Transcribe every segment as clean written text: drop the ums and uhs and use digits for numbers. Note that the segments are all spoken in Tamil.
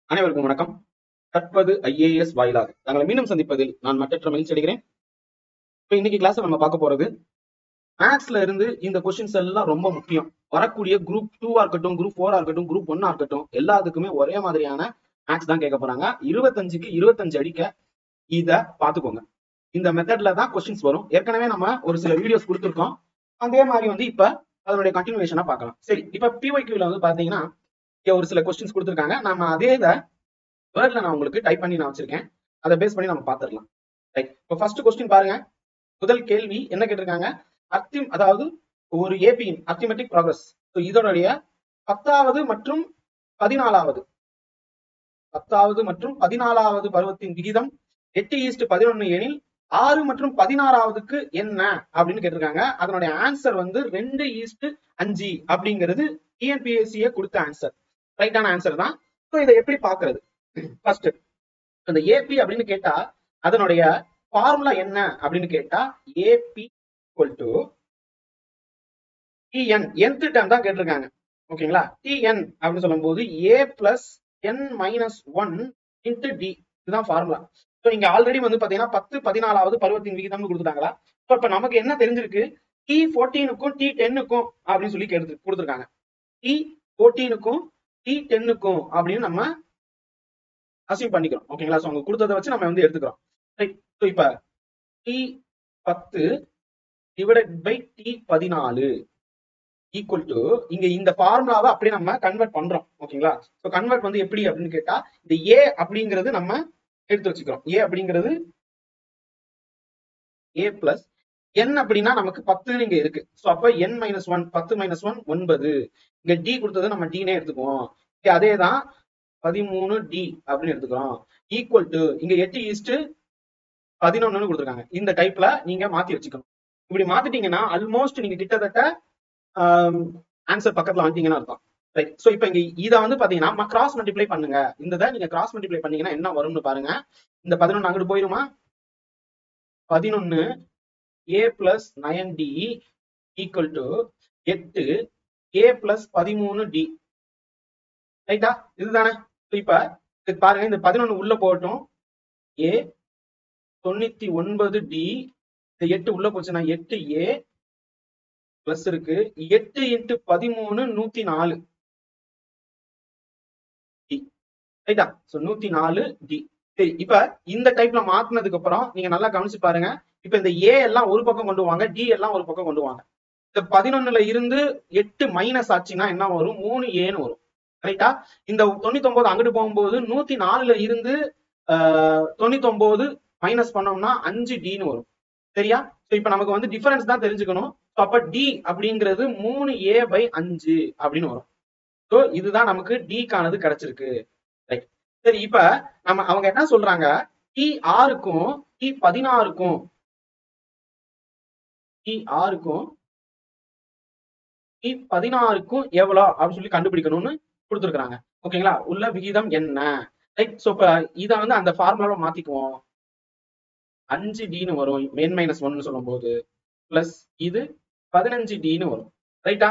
அனைவருக்கும் வணக்கம். கற்பது IAS வாயிலாக தங்களை மீண்டும் சந்திப்பதில் நான் மற்றற்ற மகிழ்ச்சி அடைகிறேன். இப்ப இன்னைக்கு கிளாஸ் நம்ம பார்க்க போறது மேத்ஸ்ல இருந்து இந்த கொஸ்டின்ஸ் எல்லாம் ரொம்ப முக்கியம். வரக்கூடிய குரூப் 2 இருக்கட்டும், குரூப் 4 இருக்கட்டும், குரூப் 1 இருக்கட்டும், எல்லாத்துக்குமே ஒரே மாதிரியான மேத்ஸ் தான் கேட்க போறாங்க. 25க்கு 25 அடிக்க இத பாத்துக்கோங்க. இந்த மெத்தட்ல தான் கொஸ்டின்ஸ் வரும். ஏற்கனவே நம்ம ஒரு சில வீடியோஸ் கொடுத்துருக்கோம். அதே மாதிரி இப்ப அதனுடைய கண்டினியூஷனா பார்க்கலாம். சரி, இப்ப PYQல பாத்தீங்கன்னா ஒரு சில கொஸ்டின்ஸ் கொடுத்துருக்காங்க. நம்ம அதே இதை வேர்ட்ல நான் உங்களுக்கு டைப் பண்ணி நான் வச்சிருக்கேன். அதை பேஸ் பண்ணி நம்ம பாத்துடலாம். ரைட். இப்போ ஃபர்ஸ்ட் கொஸ்டின் பாருங்க. முதல் கேள்வி என்ன கேட்டிருக்காங்க? அதாவது ஒரு ஏபியின் அர்த்மெட்டிக் ப்ராக்ரஸ் இதனுடைய 10வது மற்றும் 14வது பருவத்தின் விகிதம் 8:11 எனில் 6 மற்றும் 16வதுக்கு என்ன அப்படின்னு கேட்டிருக்காங்க. அதனுடைய ஆன்சர் 2:5 அப்படிங்கிறது டிஎன்பிஎஸ்சியே கொடுத்த ஆன்சர். ரைட்டான ஆன்சர் தான். இதை எப்படி பாக்குறது? ஃபர்ஸ்ட் அந்த ஏபி அப்படின்னு கேட்டா அதனுடைய ஃபார்முலா என்ன அப்படின்னு கேட்டா AP equal to TN. nth term தான் கேட்டிருக்காங்க. ஓகேங்களா? டிஎன் அப்படின்னு சொல்லும் போது A plus N minus 1 into D. இதுதான் ஃபார்முலா. ஸோ இங்க ஆல்ரெடி பாத்தீங்கன்னா 10 14வது பருவத்தின் விகிதம்னு கொடுத்துட்டாங்களா? ஸோ இப்ப நமக்கு என்ன தெரிஞ்சிருக்கு? T14க்கும் T10க்கும் அப்படின்னு சொல்லி கொடுத்துருக்காங்க. T14க்கும் T10க்கும் அப்படின்னு நம்ம அசியூம் பண்ணிக்கிறோம். ஓகேங்களா? சோ அவங்க கொடுத்ததை வச்சு நம்ம எடுத்துக்கிறோம். ரைட். சோ இப்ப T10 divided by T14 equal to இங்க இந்த ஃபார்முலாவை அப்படியே நம்ம கன்வெர்ட் பண்றோம். ஓகேங்களா? சோ கன்வெர்ட் எப்படி அப்படின்னு கேட்டா இந்த ஏ அப்படிங்கிறது நம்ம எடுத்து வச்சுக்கிறோம். ஏ அப்படிங்கிறது ஏ பிளஸ் என் அப்படின்னா நமக்கு 10 இங்க இருக்கு. சோ அப்ப n மைனஸ் 1 10 மைனஸ் 1 9. இங்க டி கொடுத்தது நம்ம டீனே எடுத்துக்குவோம். அதேதான் 13D அப்படின்னு எடுத்துக்கிறோம். ஈக்குவல் டு இங்க 8:11 கொடுத்துருக்காங்க. இந்த டைப்ல நீங்க மாத்தி வச்சுக்கணும். இப்படி மாத்திட்டீங்கன்னா ஆல்மோஸ்ட் நீங்க கிட்டத்தட்ட ஆன்சர் பக்கத்துல வந்துட்டீங்கன்னு அர்த்தம். ரைட். சோ இப்போ இங்க இதை பாத்தீங்கன்னா கிராஸ் மல்டிப்ளை பண்ணுங்க. இந்த நீங்க கிராஸ் மல்டிப்ளை பண்ணீங்கன்னா என்ன வரும்னு பாருங்க. இந்த 11 அங்கிட்டு போயிருமா? 11 A plus 9D equal to 8 A plus 13D. ரைட்டா? இதுதானே? இப்ப பாருங்க, இந்த 11 உள்ள போகட்டும். ஏ 99D, இந்த 8 உள்ள போச்சுன்னா 8A பிளஸ் இருக்கு 8 இன்டு 13 104 டி. ரைட்டா? So 104D. சரி, இப்ப இந்த டைப்ல மாத்தினதுக்கு அப்புறம் நீங்க நல்லா கவனிச்சு பாருங்க. இப்ப இந்த ஏ எல்லாம் ஒரு பக்கம் கொண்டு வாங்க, டி எல்லாம் ஒரு பக்கம் கொண்டு வாங்க. இந்த 11ல இருந்து 8 மைனஸ் ஆச்சுன்னா என்ன வரும்? 3Aன்னு வரும். ரைட்டா? இந்த 99 அங்கிட்டு போகும்போது 104ல இருந்து 99 மைனஸ் பண்ணோம்னா 5Dன்னு வரும். சரியா? இப்ப நமக்கு டிஃபரன்ஸ் தான் தெரிஞ்சுக்கணும். அப்ப டி அப்படிங்கிறது 3A/5 அப்படின்னு வரும். சோ இதுதான் நமக்கு டிக்கானது கிடைச்சிருக்கு. ரைட். சரி, இப்ப அவங்க என்ன சொல்றாங்க? T6க்கும் T16க்கும் T16க்கும் எவ்வளவு அப்படின்னு சொல்லி கண்டுபிடிக்கணும்னு கொடுத்துருக்காங்க. ஓகேங்களா? உள்ள விகிதம் என்ன? ரைட். சோ இப்ப இதை அந்த ஃபார்முலாவை மாத்திக்குவோம். 5Dன்னு வரும் n மைனஸ் 1 சொல்லும் போது, பிளஸ் இது 15Dன்னு வரும். ரைட்டா?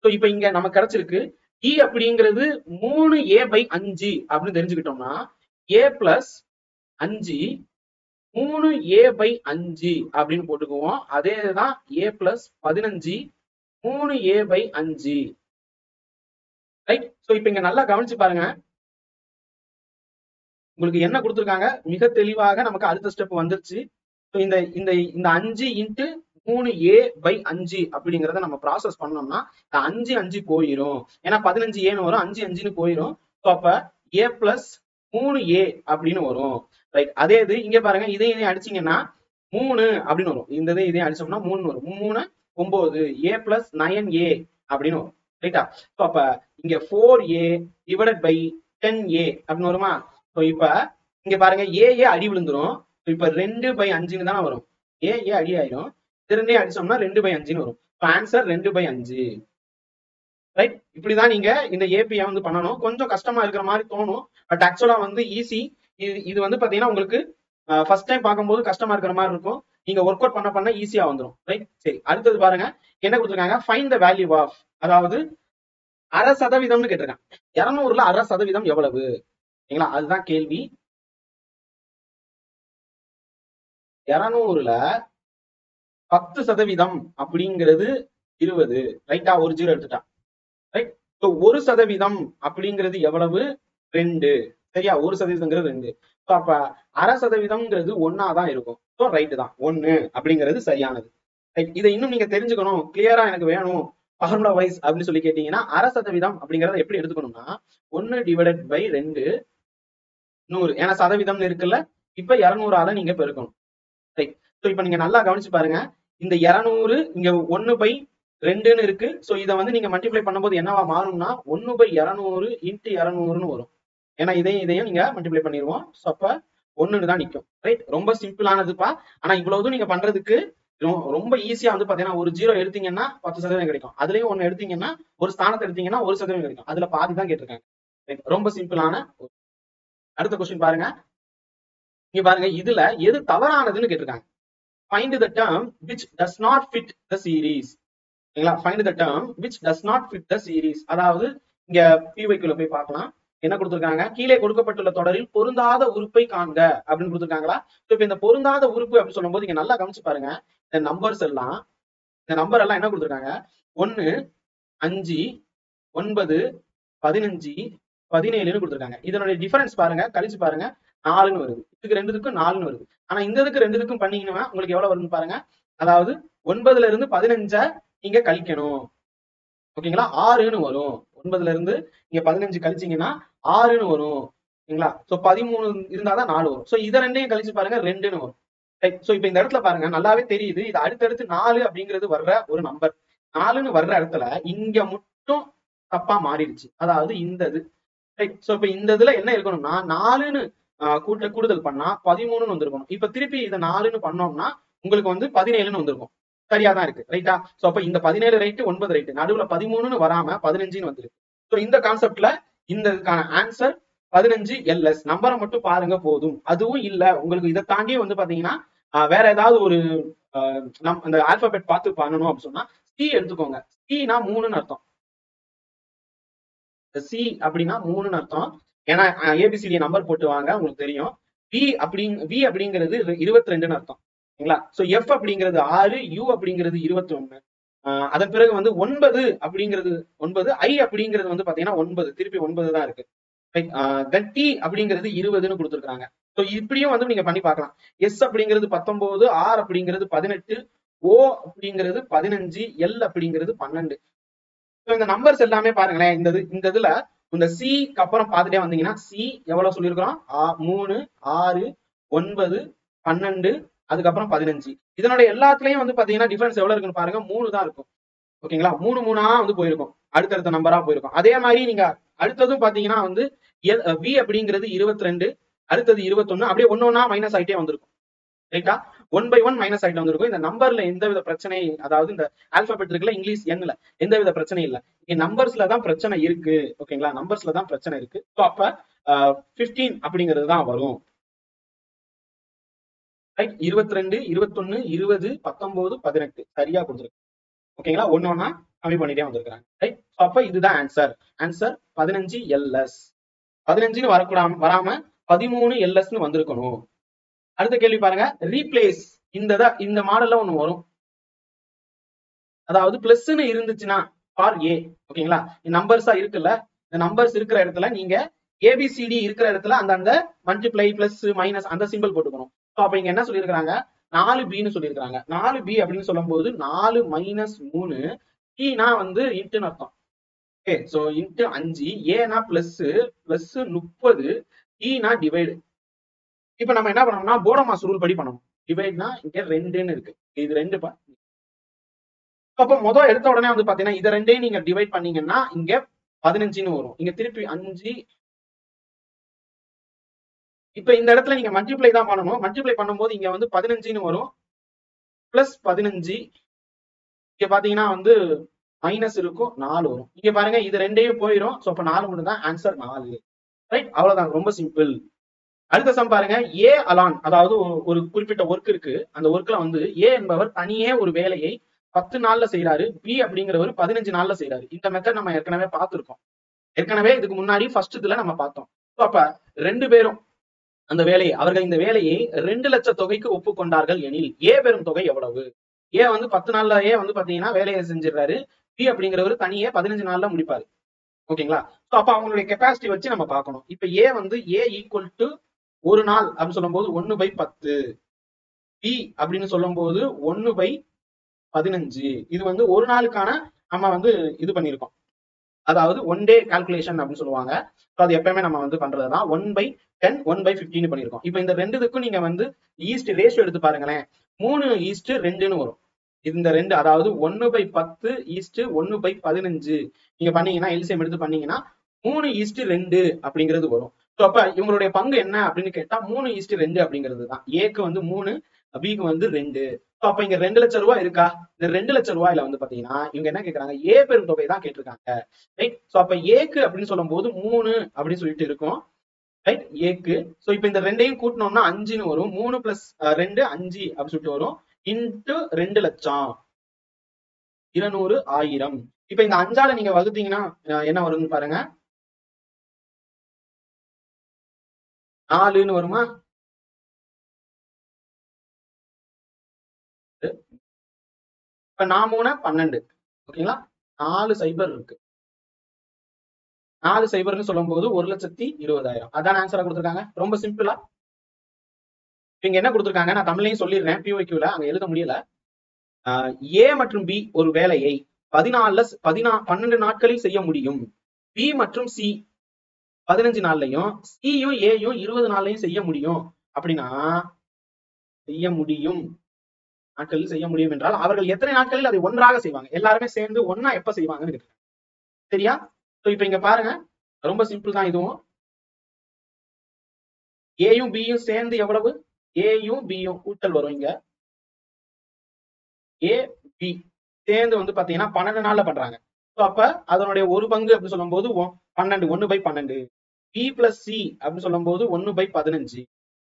சோ இப்ப இங்க நமக்கு கிடைச்சிருக்கு E அப்படிங்கிறது 3A/5 அப்படின்னு தெரிஞ்சுக்கிட்டோம்னா A பிளஸ் 5 3A/5 அப்படின்னு போட்டுக்குவோம். அதேதான் A plus 15 3A/5. Right. So இப்ப இங்க நல்லா கவனிச்சு பாருங்க. உங்களுக்கு என்ன கொடுத்துருக்காங்க? மிக தெளிவாக நமக்கு அடுத்த ஸ்டெப் வந்துருச்சு. இந்த இந்த இந்த 5 இன்ட்டு 3A/5 அப்படிங்கிறத நம்ம ப்ராசஸ் பண்ணோம்னா 5 போயிரும். ஏன்னா 15Aன்னு வரும், 5 போயிரும். ஸோ அப்ப A பிளஸ் 3A அப்படின்னு வரும். ரைட். அதே இது இங்க பாருங்க, இதையும் அடிச்சீங்கன்னா 3 அப்படின்னு வரும். இந்த இதையும் அடிச்சோம்னா 3 வரும். 3 9 A பிளஸ் 9A அப்படின்னு வரும். ரைட்டா? ஸோ அப்ப இங்க 4A டிவைடட் பை 10A அப்படின்னு வருமா? ஸோ இப்ப இங்க பாருங்க, ஏ அடி விழுந்துரும். இப்ப 2/5 தானே வரும். ஏ அடி ஆயிரும். இது அடிச்சோம்னா 2/5 வரும். ஆன்சர் 2/5. ரைட். இப்படிதான் நீங்க இந்த ஏபியை பண்ணணும். கொஞ்சம் கஷ்டமா இருக்கிற மாதிரி தோணும். பட் ஆக்சுவலா ஈஸி. இது பாத்தீங்கன்னா உங்களுக்கு ஃபர்ஸ்ட் டைம் பார்க்கும்போது கஷ்டமா இருக்கிற மாதிரி இருக்கும். நீங்க ஒர்க் அவுட் பண்ண ஈஸியா வந்துடும். ரைட். சரி, அடுத்தது பாருங்க என்ன கொடுத்துருக்காங்க? ஃபைண்ட் த வேல்யூ ஆஃப், அதாவது 0.5%ன்னு கேட்டிருக்காங்க. 200ல 0.5% எவ்வளவு? சரிங்களா? அதுதான் கேள்வி. 200ல 10% அப்படிங்கிறது 20, ரைட்டா? ஒரு ஜீரோ எடுத்துட்டா, ரைட்? 1% அப்படிங்கிறது எவ்வளவு? 2, சரியா? 1%ங்கிறது 2. அப்ப 0.5%ங்கிறது 1 தான் இருக்கும். ஸோ ரைட்டு தான், 1 அப்படிங்கிறது சரியானது. ரைட்? இதை இன்னும் நீங்க தெரிஞ்சுக்கணும், கிளியரா எனக்கு வேணும் ஃபார்முலா வைஸ் அப்படின்னு சொல்லி கேட்டீங்கன்னா, 0.5% அப்படிங்கறத எப்படி எடுத்துக்கணும்னா 1 டிவைடட் பை 2 100, ஏன்னா சதவீதம் இருக்குல்ல, இப்ப 200ஆல நீங்க பெருக்கணும். ரைட்? ஸோ இப்ப நீங்க நல்லா கவனிச்சு பாருங்க, இந்த 200 இங்க 1/2ன்னு இருக்கு. ஸோ இதை வந்து நீங்க மல்டிப்ளை பண்ணும்போது என்னவா மாறும்னா 1/200 இன்ட்டு 200ன்னு வரும். ஏன்னா இதையும் நீங்க மல்டிப்ளை பண்ணிடுவோம். ஸோ அப்ப 1ன்னு தான் நிற்கும். ரைட்? ரொம்ப சிம்பிளானதுப்பா. ஆனா இவ்வளவு நீங்க பண்றதுக்கு ரொம்ப ஈஸியா வந்து பாத்தீங்கன்னா, ஒரு ஜீரோ எடுத்தீங்கன்னா 10% கிடைக்கும். அதுலயும் 1 எடுத்தீங்கன்னா, ஒரு ஸ்தானத்தை எடுத்தீங்கன்னா 1% கிடைக்கும். அதுல பாதி தான் கேட்டிருக்காங்க. ரொம்ப சிம்பிளான. அடுத்த கொஸ்டின் பாருங்க. இங்க பாருங்க, இதுல எது தவறானதுன்னு கேட்டிருக்காங்க. Find the term which does not fit the series. சரிங்களா? Find the term which does not fit the series. அதாவது இங்க PYQல போய் பார்க்கலாம். என்ன கொடுத்திருக்காங்க? கீழே கொடுக்கப்பட்டுள்ள தொடரில் பொருந்தாத உறுப்பை காண்க அப்படின்னு கொடுத்திருக்காங்களா? இப்ப இந்த பொருந்தாத உறுப்பு அப்படின்னு சொல்லும்போது இங்க நல்லா கவனிச்சு பாருங்க. இந்த நம்பர் எல்லாம் என்ன கொடுத்திருக்காங்க? 1, 5, 9, 15, 17ன்னு கொடுத்திருக்காங்க. இதனுடைய டிஃபரன்ஸ் பாருங்க, கழிச்சு பாருங்க, 4ன்னு வருது. இதுக்கு 2க்கும் 4ன்னு வருது. ஆனா இந்த இதுக்கு 2க்கும் பண்ணீங்கன்னா உங்களுக்கு எவ்வளவு வருதுன்னு பாருங்க. அதாவது 9ல இருந்து 15 நீங்க கழிக்கணும். ஓகேங்களா? 6ன்னு வரும். 9ல இருந்து நீங்க 15 கழிச்சீங்கன்னா 6ன்னு வரும். சரிங்களா? சோ 13 இருந்தாதான் 4 வரும். சோ இத ரெண்டையும் கழிச்சு பாருங்க, 2ன்னு வரும். ரைட்? சோ இப்ப இந்த இடத்துல பாருங்க, நல்லாவே தெரியுது இது அடுத்தடுத்து 4 அப்படிங்கிறது வர்ற ஒரு நம்பர். 4ன்னு வர்ற இடத்துல இங்க மட்டும் தப்பா மாறிடுச்சு. அதாவது இந்த இது. ரைட்? சோ இப்ப இந்த இதுல என்ன இருக்கணும்னா 4ன்னு கூடுதல் பண்ணா 13ன்னு வந்திருக்கணும். இப்ப திருப்பி இதை 4ன்னு பண்ணோம்னா உங்களுக்கு வந்து 17ன்னு வந்திருக்கும். சரியா தான் இருக்கு. ரைட்டா? சோ அப்ப இந்த 17 ரைட்டு, 9 ரைட்டு, நடுவுல 13ன்னு வராம 15ன்னு வந்திருக்கு. சோ இந்த கான்செப்ட்ல இந்த இதுக்கான ஆன்சர் 15 LS. நம்பரை மட்டும் பாருங்க போதும். அதுவும் இல்ல உங்களுக்கு இதை தாண்டியும் வந்து பாத்தீங்கன்னா வேற ஏதாவது ஒரு அந்த ஆல்பாபெட் பார்த்து பண்ணணும் அப்படின்னு சொன்னா சி எடுத்துக்கோங்க. சினா 3ன்னு அர்த்தம். சி அப்படின்னா 3ன்னு அர்த்தம். ஏன்னா ஏபிசிடி நம்பர் போட்டு வாங்க, உங்களுக்கு தெரியும். வி அப்படிங்கிறது 22ன்னு அர்த்தம். சரிங்களா? சோ எஃப் அப்படிங்கிறது 6, யூ அப்படிங்கிறது 21. அதன் பிறகு வந்து 9 அப்படிங்கிறது 9, ஐ அப்படிங்கிறது வந்து பாத்தீங்கன்னா 9, திருப்பி 9 தான் இருக்கு. தென் டி அப்படிங்கிறது 20ன்னு கொடுத்துருக்காங்க. சோ இப்படியும் வந்து நீங்க பண்ணி பார்க்கலாம். எஸ் அப்படிங்கிறது 19, ஆர் அப்படிங்கிறது 18, ஓ அப்படிங்கிறது 15, எல் அப்படிங்கிறது 12. இந்த நம்பர்ஸ் எல்லாமே பாருங்களேன், இந்த இதுல இந்த சிக்கு அப்புறம் பார்த்துட்டே வந்தீங்கன்னா சி எவ்வளவு சொல்லியிருக்கிறோம்? 3, 6, 9, 12, அதுக்கப்புறம் 15. இதனுடைய எல்லாத்துலயும் வந்து பாத்தீங்கன்னா டிஃபரன்ஸ் எவ்வளவு இருக்குன்னு பாருங்க, 3 தான் இருக்கும். ஓகேங்களா? 3 3ஆ வந்து போயிருக்கும், அடுத்தடுத்த நம்பரா போயிருக்கும். அதே மாதிரி நீங்க அடுத்ததும் பாத்தீங்கன்னா வந்து வி அப்படிங்கிறது 22, அடுத்தது 21, அப்படியே ஒன்னொன்னா மைனஸ் ஆயிட்டே வந்திருக்கும். ரைட்டா? 1 by 1 மைனஸ் ஆயிட்டு வந்திருக்கும். இந்த நம்பர்ல எந்தவித பிரச்சனை, அதாவது இந்த ஆல்பாபெட் இருக்குல்ல, இங்கிலீஷ் எண்ல எந்தவித பிரச்சனை இல்ல. இங்க நம்பர்ஸ்ல தான் பிரச்சனை இருக்கு. ஓகேங்களா? நம்பர்ஸ்ல தான் பிரச்சனை இருக்கு. ஸோ அப்ப 15 அப்படிங்கிறது தான் வரும். ரைட்? 22, 21, 20, 19, 18 சரியா கொடுத்துருக்கு. ஓகேங்களா? ஒன்னொன்னா கம்மி பண்ணிட்டே வந்திருக்காங்க. ரைட்? அப்ப இதுதான் ஆன்சர். Answer 15 LS. 15ன்னு வராம 13 LSன்னு வந்திருக்கணும். அடுத்த கேள்வி பாருங்க. ரீப்ளேஸ் இந்த மாடல்ல ஒண்ணு வரும். அதாவது பிளஸ்ன்னு இருந்துச்சுன்னா ஃபார் ஏ. ஓகேங்களா? நம்பர்ஸா இருக்குல்ல, இந்த நம்பர்ஸ் இருக்கிற இடத்துல நீங்க ஏபிசிடி இருக்கிற இடத்துல அந்த மல்டிப்ளை பிளஸ் மைனஸ் அந்த சிம்பிள் போட்டுக்கணும். ஸோ அப்ப இங்க என்ன சொல்லியிருக்காங்க? 4B சொல்லியிருக்காங்க. 4B அப்படின்னு சொல்லும் போது 4 மைனஸ் 3, னா வந்து இன்ட்டுன்னு அர்த்தம். ஓகே, சோ இன்ட்டு 5, ஏனா பிளஸ் 30, னா டிவைடு. இப்ப நம்ம என்ன பண்ணோம்னா போடமாஸ் ரூல் படி பண்ணணும். டிவைட்னா இங்க 2ன்னு இருக்கு, இது 2 பா. அப்ப முதல் எடுத்த உடனே வந்து பாத்தீங்கன்னா இதை ரெண்டையும் நீங்க டிவைட் பண்ணீங்கன்னா இங்க 15ன்னு வரும். இங்க திருப்பி 5. இப்ப இந்த இடத்துல நீங்க மல்டிப்ளை தான் பண்ணணும். மல்டிப்ளை பண்ணும்போது இங்க வந்து 15ன்னு வரும், பிளஸ் 15. இங்க பாத்தீங்கன்னா வந்து மைனஸ் இருக்கும், 4 வரும். இங்க பாருங்க இது ரெண்டையும் போயிடும். சோ அப்ப 4 மட்டும் தான் ஆன்சர், 4. ரைட்? அவ்வளவுதான், ரொம்ப சிம்பிள். அடுத்த சம் பாருங்க. ஏ அலான், அதாவது ஒரு குறிப்பிட்ட ஒர்க் இருக்கு. அந்த ஒர்க்ல வந்து ஏ என்பவர் தனியே ஒரு வேலையை 10 நாள்ல செய்யறாரு, பி அப்படிங்கிறவர் 15 நாள்ல செய்யறாரு. இந்த மெத்தட் நம்ம ஏற்கனவே பார்த்திருக்கோம். ஏற்கனவே இதுக்கு முன்னாடி ஃபர்ஸ்ட் இதுல நம்ம பார்த்தோம். அப்ப 2 பேரும் அந்த வேலையை அவர்கள் இந்த வேலையை 2 லட்சம் தொகைக்கு ஒப்புக்கொண்டார்கள் எனில் ஏ பெறும் தொகை எவ்வளவு? ஏ வந்து 10 நாள்ல ஏ வந்து பாத்தீங்கன்னா வேலையை செஞ்சிடறாரு. பி அப்படிங்கிறவர் தனியே 15 நாள்ல முடிப்பாரு. ஓகேங்களா? சோ அப்ப அவங்களுடைய கெப்பாசிட்டி வச்சு நம்ம பார்க்கணும். இப்ப ஏ வந்து ஏ ஈக்குவல் டு ஒரு நாள் அப்படின்னு சொல்லும் போது 1/10, பி அப்படின்னு சொல்லும் போது 1/15. இது வந்து ஒரு நாளுக்கான நம்ம வந்து இது பண்ணிருக்கோம். அதாவது 1 டே கால்குலேஷன் அப்படின்னு சொல்லுவாங்க. அது எப்பயுமே நம்ம வந்து பண்றதுதான். 1/10 1/15 பண்ணிருக்கோம். இப்ப இந்த ரெண்டுக்கும் நீங்க வந்து ஈஸ்ட் ரேஷியோ எடுத்து பாருங்களேன். 3:2ன்னு வரும். இந்த 2 அதாவது 1/10 ஈஸ்ட் 1/15 நீங்க பண்ணீங்கன்னா எல்சிஎம் எடுத்து பண்ணீங்கன்னா 3:2 அப்படிங்கிறது வரும். அப்ப இவங்களுடைய பங்கு என்ன அப்படின்னு கேட்டா 3:2 அப்படிங்கிறது தான். ஏக்கு வந்து 3, பிக்கு வந்து 2. அப்ப இங்க 2 லட்சம் ரூபாய் இருக்கா? இந்த 2 லட்சம் ரூபாயில வந்து பாத்தீங்கன்னா இவங்க என்ன கேக்குறாங்க? ஏ பெரும் தொகை தான் கேட்டிருக்காங்க. ரைட். சோ அப்ப ஏக்கு அப்படின்னு சொல்லும் போது 3 அப்படின்னு சொல்லிட்டு இருக்கும். ரைட். ஏக்கு. சோ இப்ப இந்த ரெண்டையும் கூட்டணும்னா 5ன்னு வரும். 3 பிளஸ் 2 5 அப்படின்னு சொல்லிட்டு வரும். இன்டு 2 லட்சம் 200 1000. இப்ப இந்த 5ஆல நீங்க வகுத்தீங்கன்னா என்ன வரும்னு பாருங்க. 4ன்னு வருமா? இப்ப 4 12. ஓகேங்களா? 4 சைபர் இருக்கு. 4 சைபர்னு சொல்லும் போது 1,20,000. அதான் ஆன்சரா கொடுத்துருக்காங்க. ரொம்ப சிம்பிளா. இங்க என்ன கொடுத்துருக்காங்க நான் தமிழையும் சொல்லிடுறேன். பிஒக்யூல அங்க எழுத முடியல. ஏ மற்றும் பி ஒரு வேலையை 12 நாட்களில் செய்ய முடியும். பி மற்றும் சி 15 நாள்லயும், சியும் ஏயும் 20 நாள்லயும் செய்ய முடியும். அப்படின்னா செய்ய முடியும் நாட்களில் செய்ய முடியும் என்றால் அவர்கள் எத்தனை நாட்களில் அதை ஒன்றாக செய்வாங்க? எல்லாருமே சேர்ந்து ஒன்னா எப்ப செய்வாங்கன்னு கேட்குறாங்க. சரியா? இப்ப இங்க பாருங்க, ரொம்ப சிம்பிள் தான் இதுவும். ஏயும் பியும் சேர்ந்து எவ்வளவு? ஏயும் பியும் கூட்டல் வரும் இங்க. ஏ பி சேர்ந்து வந்து பாத்தீங்கன்னா 12 நாள்ல பண்றாங்க. அப்ப அதனுடைய ஒரு பங்கு அப்படின்னு சொல்லும் போது 12 1/12. பி பிளஸ் சி அப்படின்னு சொல்லும் போது 1/15.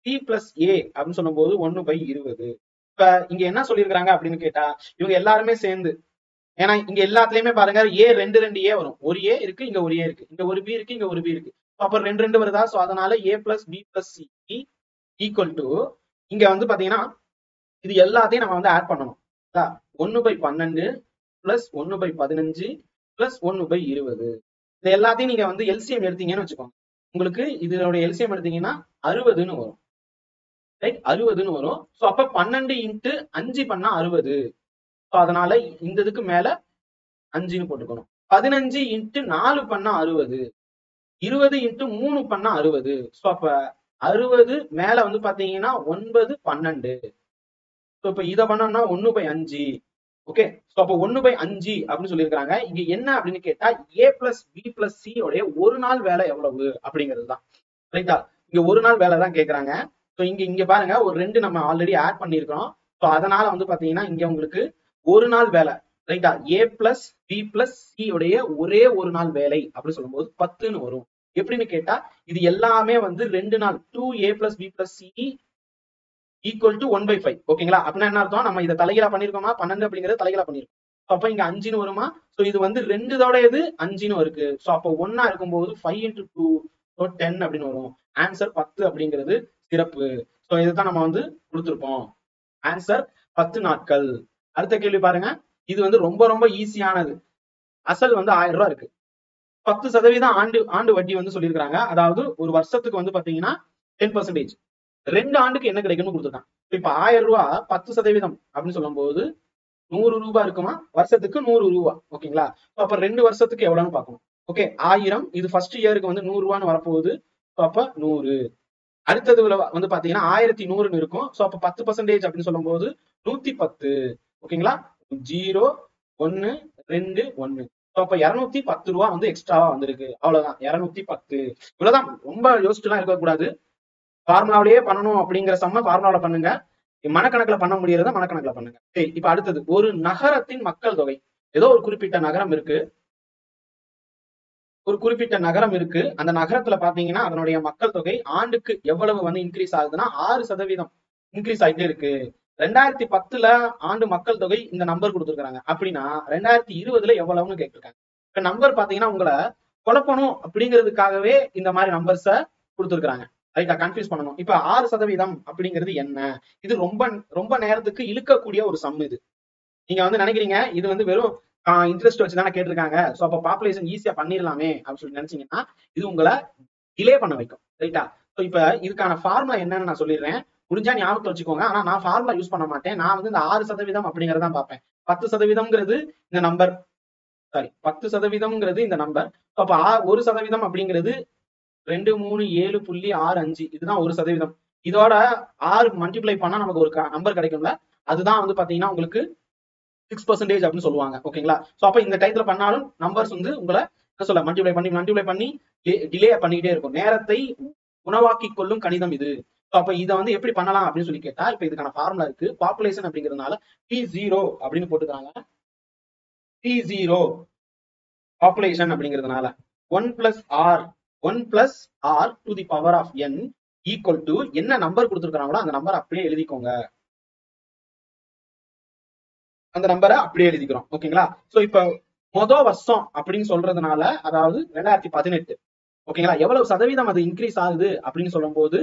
சி பிளஸ் ஏ அப்படின்னு சொல்லும் போது 1/20. இப்ப இங்க என்ன சொல்லியிருக்காங்க அப்படின்னு கேட்டா இவங்க எல்லாருமே சேர்ந்து, ஏன்னா இங்க எல்லாத்துலயுமே பாருங்க ஏ 2 ஏ வரும். ஒரு ஏ இருக்கு, இங்க ஒரு ஏ இருக்கு, இங்க ஒரு பி இருக்கு, இங்க ஒரு பி இருக்கு. அப்ப 2 வருதா? சோ அதனால A plus B plus C equal to இங்க வந்து பாத்தீங்கன்னா இது எல்லாத்தையும் நம்ம வந்து ஆட் பண்ணணும். 1/12 பிளஸ் 1/15 பிளஸ் 1/20. இது எல்லாத்தையும் நீங்க வந்து எல்சிஎம் எடுத்தீங்கன்னு வச்சுக்கோங்க. உங்களுக்கு இதனுடைய எல்சிஎம் எடுத்தீங்கன்னா 60ன்னு வரும். ரைட்? 60ன்னு வரும். சோ அப்ப 12 இன்ட்டு 5 பண்ணா 60. அதனால இந்த இதுக்கு மேல 5ன்னு போட்டுக்கணும். 15 இன்ட்டு 4 பண்ணா 60. 20 இன்ட்டு 3 பண்ணா 60. சோ அப்ப 60 மேல வந்து பாத்தீங்கன்னா 9 12. சோ இப்ப இத பண்ணோம்னா 1/5. ஓகே. சோ அப்ப 1/5 அப்படின்னு சொல்லியிருக்காங்க. இங்க என்ன அப்படின்னு கேட்டா ஏ பிளஸ் பி பிளஸ் சி உடைய ஒரு நாள் வேலை எவ்வளவு அப்படிங்கிறது தான். ரைட்டா? இங்க ஒரு நாள் வேலை தான் கேக்குறாங்க. சோ இங்க பாருங்க ஒரு 2 நம்ம ஆல்ரெடி ஆட் பண்ணிருக்கோம். சோ அதனால வந்து பாத்தீங்கன்னா இங்க உங்களுக்கு ஒரு நாள் வேலை. ரைட்டா? ஏ பிளஸ் பி பிளஸ் சி உடைய ஒரே ஒரு நாள் வேலை அப்படின்னு சொல்லும்போது 10ன்னு வரும். எப்படின்னு கேட்டா இது எல்லாமே வந்து 2 நாள் 2a plus B plus C equal to 1/5. ஓகேங்களா? அப்படின்னா என்ன அர்த்தம்? நம்ம இதை தலைகீழா பண்ணிருக்கோமா? 12 அப்படிங்கறது தலைகீழா பண்ணிருக்கோம். அப்ப இங்க 5ன்னு வருமா? சோ இது வந்து 2 இது 5ன்னு இருக்கு. சோ அப்ப 1 இருக்கும்போது 5 into 2 so 10 அப்படின்னு வரும். ஆன்சர் 10 அப்படிங்கிறது சிறப்பு. சோ இதுதான் நம்ம வந்து கொடுத்திருப்போம். ஆன்சர் 10 நாட்கள். அடுத்த கேள்வி பாருங்க. இது வந்து ரொம்ப ரொம்ப ஈஸியானது. அசல் வந்து 1000 ரூபாய் இருக்கு. 10% ஆண்டு வட்டி வந்து சொல்லியிருக்காங்க. அதாவது ஒரு வருஷத்துக்கு வந்து பாத்தீங்கன்னா 10%. 2 ஆண்டுக்கு என்ன கிடைக்கும்னு கொடுத்துருக்காங்க. இப்ப 1000 ரூபாய் 10% அப்படின்னு சொல்லும் போது 100 ரூபாய் இருக்குமா? வருஷத்துக்கு 100 ரூபாய். ஓகேங்களா? அப்ப 2 வருஷத்துக்கு எவ்வளவுன்னு பார்க்கணும். ஓகே. 1000 இது ஃபர்ஸ்ட் இயருக்கு வந்து 100 ரூபான்னு வரப்போகுது. அப்ப 100. அடுத்ததுல வந்து பாத்தீங்கன்னா 1100 இருக்கும். சோ அப்ப 10% அப்படின்னு சொல்லும் போது 110. ஓகேங்களா? 0 1 2 1. அப்ப 210 ரூபாய் வந்து எக்ஸ்ட்ராவா வந்திருக்கு. அவ்வளவுதான். 210. இவ்வளவுதான். ரொம்ப யோசிச்சுலாம் இருக்கக்கூடாது. ஃபார்முலாவிலேயே பண்ணணும் அப்படிங்கிற ஃபார்முலாவில பண்ணுங்க. மனக்கணக்குல பண்ண முடியறத மனக்கணக்குல பண்ணுங்க. சரி. இப்ப அடுத்தது ஒரு நகரத்தின் மக்கள் தொகை. ஏதோ ஒரு குறிப்பிட்ட நகரம் இருக்கு. ஒரு குறிப்பிட்ட நகரம் இருக்கு. அந்த நகரத்துல பாத்தீங்கன்னா அதனுடைய மக்கள் தொகை ஆண்டுக்கு எவ்வளவு வந்து இன்க்ரீஸ் ஆகுதுன்னா 6% இன்க்ரீஸ் ஆயிட்டே இருக்கு. 2010ல ஆண்டு மக்கள் தொகை இந்த நம்பர் கொடுத்துருக்காங்க. அப்படின்னா 2020ல எவ்வளவுன்னு கேட்டிருக்காங்க. இப்ப நம்பர் பாத்தீங்கன்னா உங்களை குழப்பணும் அப்படிங்கிறதுக்காகவே இந்த மாதிரி நம்பர்ஸை கொடுத்துருக்காங்க. ரைட்டா, கன்ஃபியூஸ் பண்ணணும். இப்ப 6% அப்படிங்கிறது என்ன? இது ரொம்ப ரொம்ப நேரத்துக்கு இழுக்கக்கூடிய ஒரு சம். இது நீங்க வந்து நினைக்கிறீங்க இது வந்து வெறும் இன்ட்ரெஸ்ட் வச்சு தானே கேட்டிருக்காங்க, ஸோ அப்போ பாப்புலேஷன் ஈஸியா பண்ணிடலாமே அப்படின்னு சொல்லி நினைச்சீங்கன்னா இது உங்களை டிலே பண்ண வைக்கும். ரைட்டா, ஸோ இப்ப இதுக்கான ஃபார்முலா என்னன்னு நான் சொல்லிடுறேன், முடிஞ்சா ஞாபகத்தை வச்சுக்கோங்க. ஆனா நான் ஃபார்முலா யூஸ் பண்ண மாட்டேன். நான் வந்து இந்த 6% அப்படிங்கறதான் பார்ப்பேன். 10%ங்கிறது இந்த நம்பர், சாரி 10%ங்கிறது இந்த நம்பர். அப்ப 1% அப்படிங்கிறது 237.65, இதுதான் 1%. இதோட 6 மல்டிப்ளை பண்ணா நமக்கு ஒரு நம்பர் கிடைக்கும்ல, அதுதான் வந்து பாத்தீங்கன்னா உங்களுக்கு 6% அப்படின்னு சொல்லுவாங்க. ஓகேங்களா, சோ அப்ப இந்த டைத்துல பண்ணாலும் நம்பர்ஸ் வந்து உங்களை என்ன சொல்ல மல்டிப்ளை பண்ணி டிலே பண்ணிக்கிட்டே இருக்கும். நேரத்தை உணவாக்கி கொள்ளும் கணிதம் இது. அப்ப இதை வந்து எப்படி பண்ணலாம் அப்படின்னு சொல்லி கேட்டா, இப்ப இதுக்கான ஃபார்முலா இருக்கு. பாப்புலேஷன் அப்படிங்கிறதுனால P0 அப்படின்னு போட்டுக்கிறாங்க. P0 பாப்புலேஷன் அப்படிங்கிறதுனால 1 plus r to the power of n equal to என்ன நம்பர் கொடுத்துருக்காங்களோ அந்த நம்பர் அப்படியே எழுதிக்கோங்க. அந்த நம்பரை அப்படியே எழுதிக்கிறோம். ஓகேங்களா, சோ இப்ப மொதல் வருஷம் அப்படின்னு சொல்றதுனால, அதாவது 2018, ஓகேங்களா, எவ்வளவு சதவீதம் அது இன்க்ரீஸ் ஆகுது அப்படின்னு சொல்லும் போது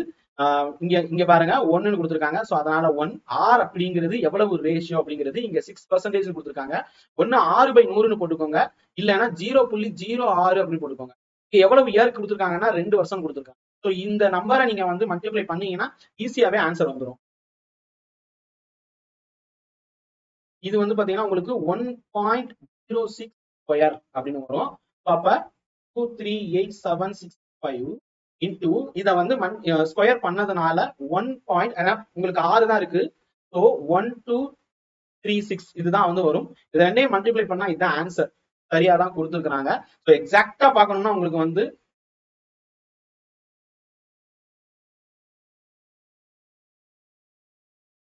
இங்க பாருங்க 1 கொடுத்துருக்காங்க. சோ அதனால 1 ஆர் அப்படிங்கிறது எவ்வளவு ரேஷியோ அப்படிங்கிறது இங்க 6% கொடுத்துருக்காங்க. 1 6/100 போட்டுக்கோங்க, இல்லைன்னா 0.06 அப்படின்னு போட்டுக்கோங்க. எவ்வளவு இயர் கொடுத்துருக்காங்கன்னா 2 வருஷம் கொடுத்துருக்காங்க. ஸோ இந்த நம்பரை நீங்க வந்து மல்டிப்ளை பண்ணீங்கன்னா ஈஸியாவே ஆன்சர் வந்துடும். இது வந்து பாத்தீங்கன்னா உங்களுக்கு 1.06 ஸ்கொயர் அப்படின்னு வரும். அப்ப 238,765 இன்டூ இதை வந்து ஸ்கொயர் பண்ணதுனால 1 உங்களுக்கு 6 தான் இருக்கு. ஸோ 1236 இதுதான் வந்து வரும். இது ரெண்டையும் மல்டிப்ளை பண்ணா இதுதான் ஆன்சர். சரியா தான் கொடுத்துருக்காங்க. ஸோ எக்ஸாக்டா பார்க்கணும்னா உங்களுக்கு வந்து